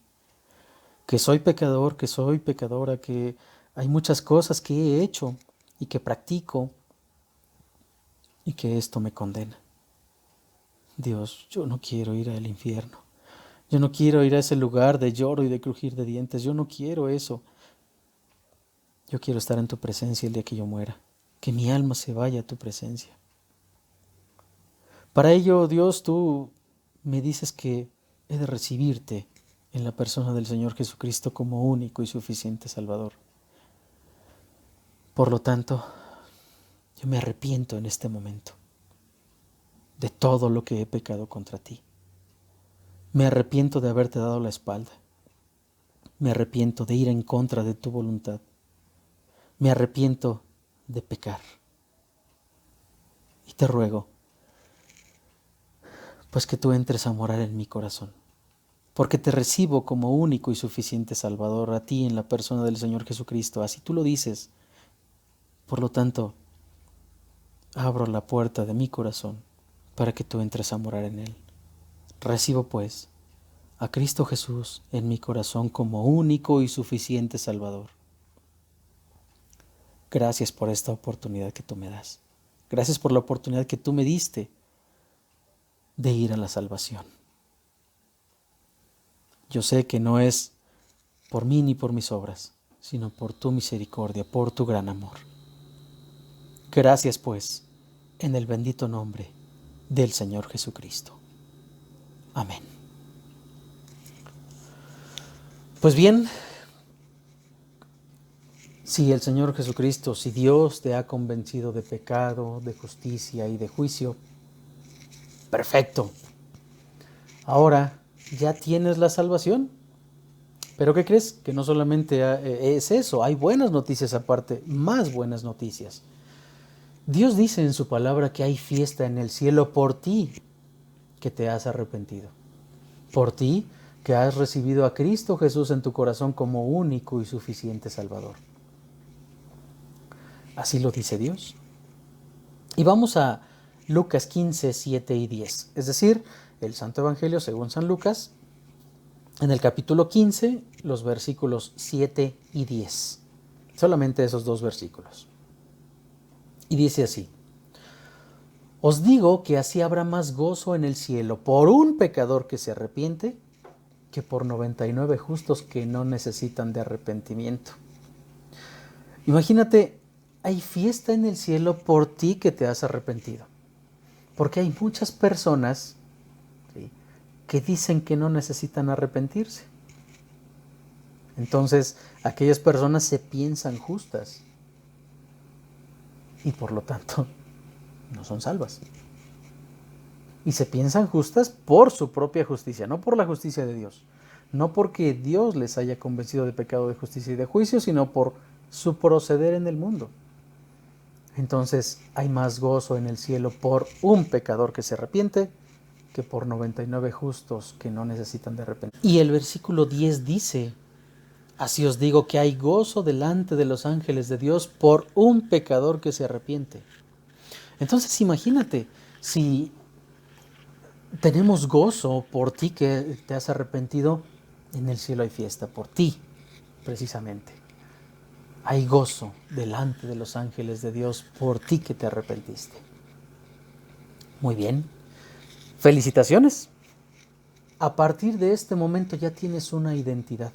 Que soy pecador, que soy pecadora, que hay muchas cosas que he hecho y que practico y que esto me condena. Dios, yo no quiero ir al infierno. Yo no quiero ir a ese lugar de lloro y de crujir de dientes. Yo no quiero eso. Yo quiero estar en tu presencia el día que yo muera. Que mi alma se vaya a tu presencia. Para ello, Dios, tú me dices que he de recibirte en la persona del Señor Jesucristo como único y suficiente Salvador. Por lo tanto, yo me arrepiento en este momento de todo lo que he pecado contra ti. Me arrepiento de haberte dado la espalda. Me arrepiento de ir en contra de tu voluntad. Me arrepiento de pecar. Y te ruego, pues que tú entres a morar en mi corazón, porque te recibo como único y suficiente Salvador a ti en la persona del Señor Jesucristo. Así tú lo dices. Por lo tanto, abro la puerta de mi corazón para que tú entres a morar en él. Recibo, pues, a Cristo Jesús en mi corazón como único y suficiente Salvador. Gracias por esta oportunidad que tú me das. Gracias por la oportunidad que tú me diste de ir a la salvación. Yo sé que no es por mí ni por mis obras, sino por tu misericordia, por tu gran amor. Gracias, pues, en el bendito nombre del Señor Jesucristo. Amén. Pues bien, si el Señor Jesucristo, si Dios te ha convencido de pecado, de justicia y de juicio, perfecto. Ahora ya tienes la salvación. Pero ¿qué crees? Que no solamente es eso, hay buenas noticias aparte, más buenas noticias. Dios dice en su palabra que hay fiesta en el cielo por ti que te has arrepentido. Por ti que has recibido a Cristo Jesús en tu corazón como único y suficiente Salvador. Así lo dice Dios. Y vamos a Lucas 15, 7 y 10. Es decir, el Santo Evangelio según San Lucas, en el capítulo 15, los versículos 7 y 10. Solamente esos dos versículos. Y dice así: Os digo que así habrá más gozo en el cielo por un pecador que se arrepiente que por 99 justos que no necesitan de arrepentimiento. Imagínate, hay fiesta en el cielo por ti que te has arrepentido. Porque hay muchas personas, ¿sí?, que dicen que no necesitan arrepentirse. Entonces, aquellas personas se piensan justas y por lo tanto no son salvas. Y se piensan justas por su propia justicia, no por la justicia de Dios. No porque Dios les haya convencido de pecado, de justicia y de juicio, sino por su proceder en el mundo. Entonces hay más gozo en el cielo por un pecador que se arrepiente que por 99 justos que no necesitan de arrepentir. Y el versículo 10 dice: Así os digo que hay gozo delante de los ángeles de Dios por un pecador que se arrepiente. Entonces imagínate, si tenemos gozo por ti que te has arrepentido, en el cielo hay fiesta por ti, precisamente. Hay gozo delante de los ángeles de Dios por ti que te arrepentiste. Muy bien. Felicitaciones. A partir de este momento ya tienes una identidad.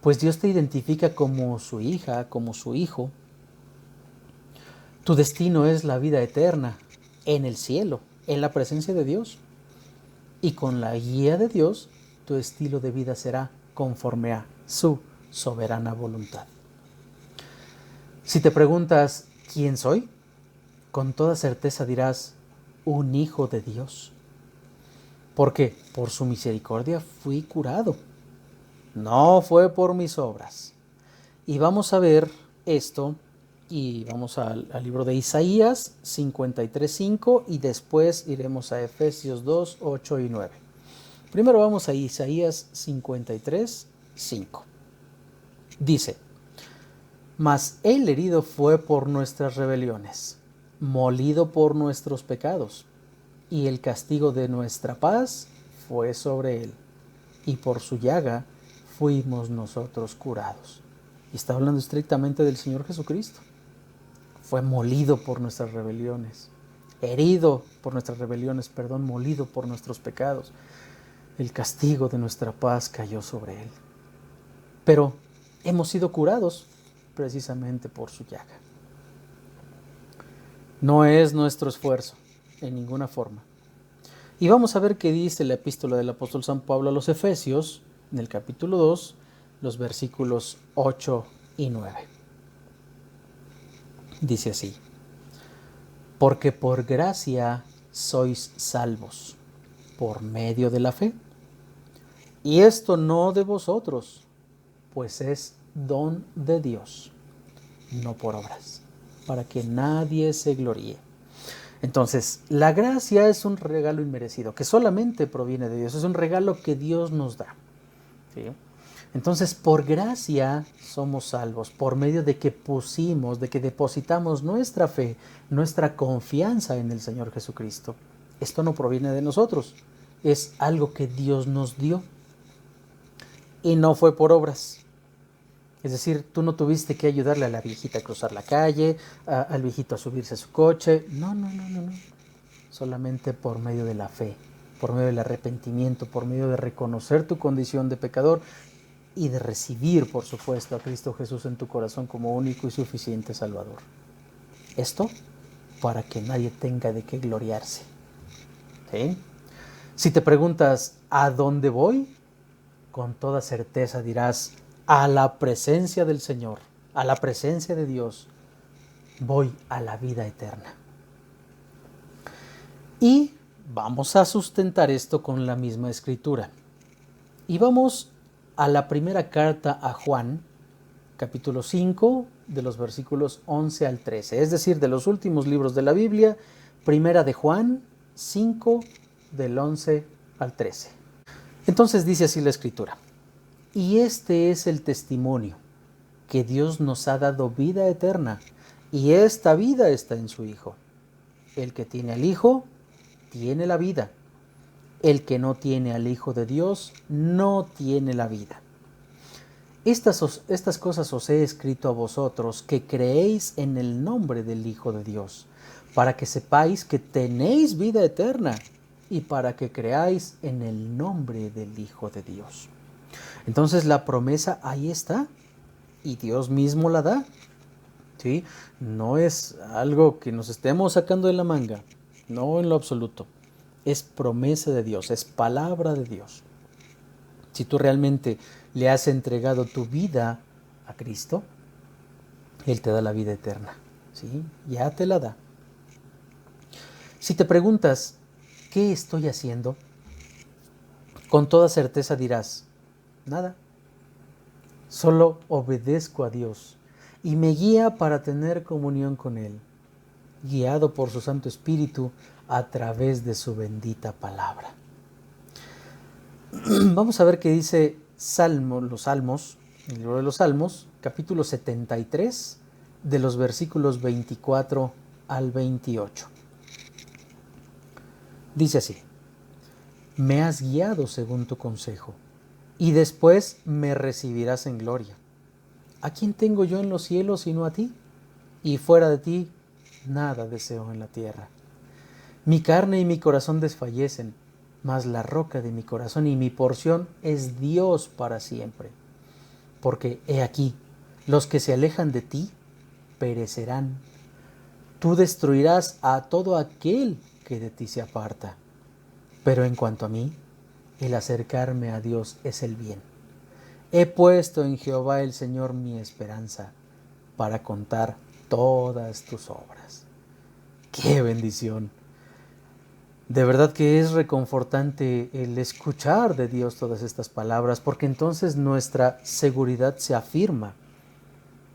Pues Dios te identifica como su hija, como su hijo. Tu destino es la vida eterna, en el cielo, en la presencia de Dios. Y con la guía de Dios, tu estilo de vida será conforme a su soberana voluntad. Si te preguntas, ¿quién soy?, con toda certeza dirás, un hijo de Dios. Porque por su misericordia fui curado. No fue por mis obras. Y vamos a ver esto, y vamos al libro de Isaías 53:5 y después iremos a Efesios 2, 8 y 9. Primero vamos a Isaías 53:5. Dice: Mas el herido fue por nuestras rebeliones, molido por nuestros pecados, y el castigo de nuestra paz fue sobre él, y por su llaga fuimos nosotros curados. Y está hablando estrictamente del Señor Jesucristo. Fue molido por nuestras rebeliones, herido por nuestras rebeliones, molido por nuestros pecados. El castigo de nuestra paz cayó sobre él. Pero hemos sido curados precisamente por su llaga. No es nuestro esfuerzo, en ninguna forma. Y vamos a ver qué dice la epístola del apóstol San Pablo a los Efesios, en el capítulo 2, los versículos 8 y 9. Dice así: Porque por gracia sois salvos, por medio de la fe. Y esto no de vosotros, pues es don de Dios, no por obras, para que nadie se gloríe. Entonces, la gracia es un regalo inmerecido, que solamente proviene de Dios, es un regalo que Dios nos da, ¿sí? Entonces, por gracia somos salvos, por medio de que de que depositamos nuestra fe, nuestra confianza en el Señor Jesucristo. Esto no proviene de nosotros, es algo que Dios nos dio y no fue por obras. Es decir, tú no tuviste que ayudarle a la viejita a cruzar la calle, al viejito a subirse a su coche. No. Solamente por medio de la fe, por medio del arrepentimiento, por medio de reconocer tu condición de pecador y de recibir, por supuesto, a Cristo Jesús en tu corazón como único y suficiente Salvador. Esto para que nadie tenga de qué gloriarse. ¿Sí? Si te preguntas, ¿a dónde voy?, con toda certeza dirás, a la presencia del Señor, a la presencia de Dios. Voy a la vida eterna. Y vamos a sustentar esto con la misma escritura. Y vamos a la primera carta a Juan, capítulo 5, de los versículos 11 al 13. Es decir, de los últimos libros de la Biblia, primera de Juan 5, del 11 al 13. Entonces dice así la Escritura: y este es el testimonio, que Dios nos ha dado vida eterna, y esta vida está en su Hijo. El que tiene al Hijo, tiene la vida. El que no tiene al Hijo de Dios, no tiene la vida. Estas cosas os he escrito a vosotros, que creéis en el nombre del Hijo de Dios, para que sepáis que tenéis vida eterna, y para que creáis en el nombre del Hijo de Dios. Entonces la promesa ahí está, y Dios mismo la da. ¿Sí? No es algo que nos estemos sacando de la manga, no en lo absoluto. Es promesa de Dios, es palabra de Dios. Si tú realmente le has entregado tu vida a Cristo, Él te da la vida eterna. ¿Sí? Ya te la da. Si te preguntas, ¿qué estoy haciendo? Con toda certeza dirás, nada. Solo obedezco a Dios y me guía para tener comunión con Él, guiado por su Santo Espíritu a través de su bendita palabra. Vamos a ver qué dice los Salmos, el libro de los Salmos, capítulo 73, de los versículos 24 al 28. Dice así: me has guiado según tu consejo, y después me recibirás en gloria. ¿A quién tengo yo en los cielos sino a ti? Y fuera de ti, nada deseo en la tierra. Mi carne y mi corazón desfallecen, mas la roca de mi corazón y mi porción es Dios para siempre. Porque he aquí, los que se alejan de ti perecerán. Tú destruirás a todo aquel que de ti se aparta. Pero en cuanto a mí, el acercarme a Dios es el bien. He puesto en Jehová el Señor mi esperanza, para contar todas tus obras. ¡Qué bendición! De verdad que es reconfortante el escuchar de Dios todas estas palabras, porque entonces nuestra seguridad se afirma,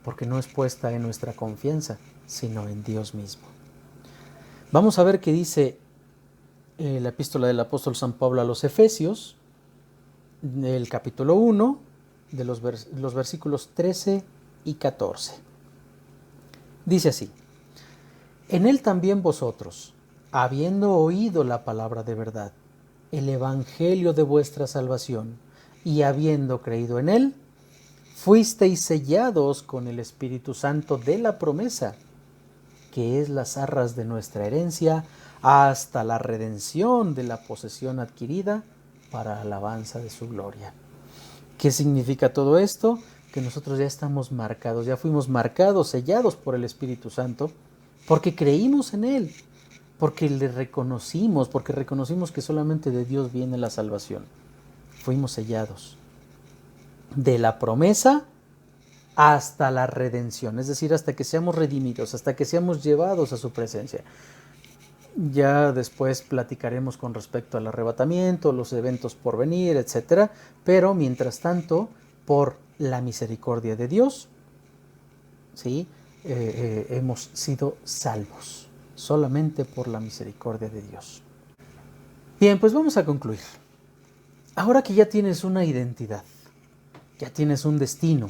porque no es puesta en nuestra confianza, sino en Dios mismo. Vamos a ver qué dice la epístola del apóstol San Pablo a los Efesios, el capítulo 1, de los versículos 13 y 14. Dice así: en él también vosotros, habiendo oído la palabra de verdad, el evangelio de vuestra salvación, y habiendo creído en él, fuisteis sellados con el Espíritu Santo de la promesa, que es las arras de nuestra herencia, hasta la redención de la posesión adquirida para alabanza de su gloria. ¿Qué significa todo esto? Que nosotros ya estamos marcados, ya fuimos marcados, sellados por el Espíritu Santo, porque creímos en Él, porque le reconocimos, porque reconocimos que solamente de Dios viene la salvación. Fuimos sellados de la promesa hasta la redención, es decir, hasta que seamos redimidos, hasta que seamos llevados a su presencia. Ya después platicaremos con respecto al arrebatamiento, los eventos por venir, etc. Pero mientras tanto, por la misericordia de Dios, ¿sí? Hemos sido salvos, solamente por la misericordia de Dios. Bien, pues vamos a concluir. Ahora que ya tienes una identidad, ya tienes un destino,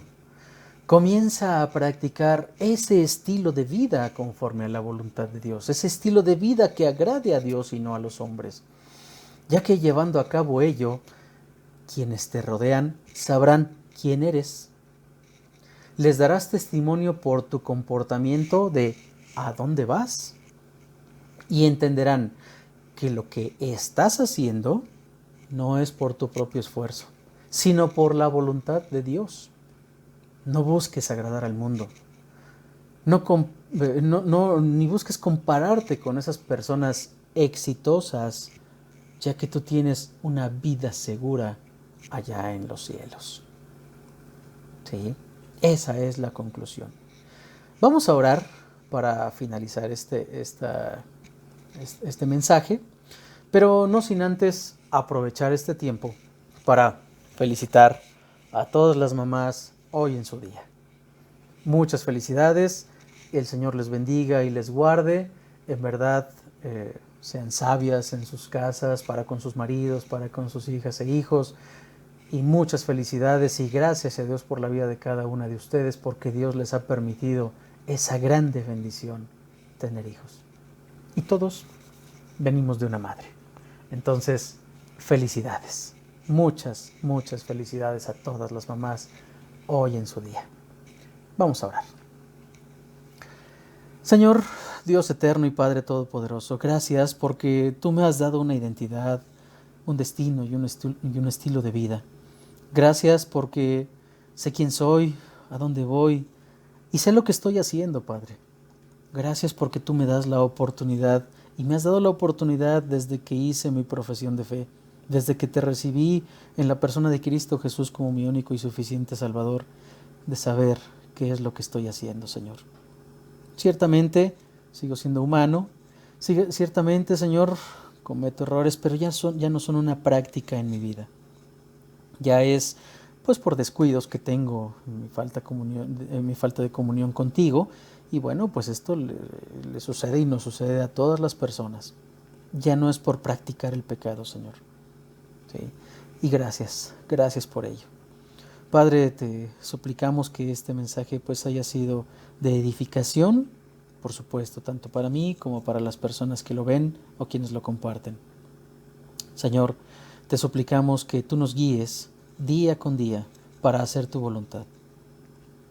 comienza a practicar ese estilo de vida conforme a la voluntad de Dios, ese estilo de vida que agrade a Dios y no a los hombres, ya que llevando a cabo ello, quienes te rodean sabrán quién eres. Les darás testimonio por tu comportamiento de ¿a dónde vas? Y entenderán que lo que estás haciendo no es por tu propio esfuerzo, sino por la voluntad de Dios. No busques agradar al mundo. Ni busques compararte con esas personas exitosas, ya que tú tienes una vida segura allá en los cielos. ¿Sí? Esa es la conclusión. Vamos a orar para finalizar este mensaje, pero no sin antes aprovechar este tiempo para felicitar a todas las mamás hoy en su día. Muchas felicidades, el Señor les bendiga y les guarde, en verdad sean sabias en sus casas, para con sus maridos, para con sus hijas e hijos, y muchas felicidades y gracias a Dios por la vida de cada una de ustedes, porque Dios les ha permitido esa grande bendición, tener hijos. Y todos venimos de una madre. Entonces, felicidades. Muchas, muchas felicidades a todas las mamás hoy en su día. Vamos a orar. Señor, Dios eterno y Padre todopoderoso, gracias porque tú me has dado una identidad, un destino y un estilo de vida. Gracias porque sé quién soy, a dónde voy y sé lo que estoy haciendo, Padre. Gracias porque tú me das la oportunidad y me has dado la oportunidad desde que hice mi profesión de fe, desde que te recibí en la persona de Cristo Jesús como mi único y suficiente Salvador, de saber qué es lo que estoy haciendo, Señor. Ciertamente sigo siendo humano, ciertamente, Señor, cometo errores, pero ya no son una práctica en mi vida. Ya es pues por descuidos que tengo, mi falta de comunión contigo, y bueno, pues esto le sucede y nos sucede a todas las personas. Ya no es por practicar el pecado, Señor. ¿Sí? Y gracias por ello. Padre, te suplicamos que este mensaje pues haya sido de edificación, por supuesto, tanto para mí como para las personas que lo ven o quienes lo comparten. Señor, te suplicamos que tú nos guíes día con día para hacer tu voluntad.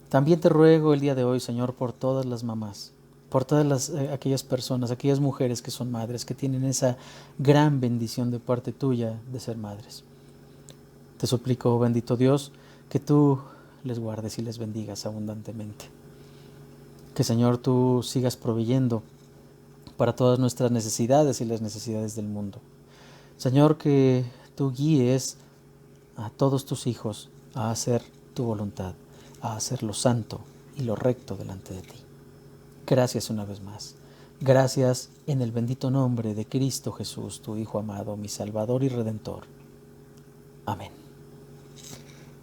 También te ruego el día de hoy, Señor, por todas las mamás, por todas aquellas personas, aquellas mujeres que son madres, que tienen esa gran bendición de parte tuya de ser madres. Te suplico, bendito Dios, que tú les guardes y les bendigas abundantemente. Que, Señor, tú sigas proveyendo para todas nuestras necesidades y las necesidades del mundo. Señor, que tú guíes a todos tus hijos a hacer tu voluntad, a hacer lo santo y lo recto delante de ti. Gracias una vez más. Gracias en el bendito nombre de Cristo Jesús, tu Hijo amado, mi Salvador y Redentor. Amén.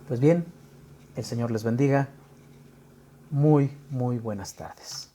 Pues bien, el Señor les bendiga. Muy, muy buenas tardes.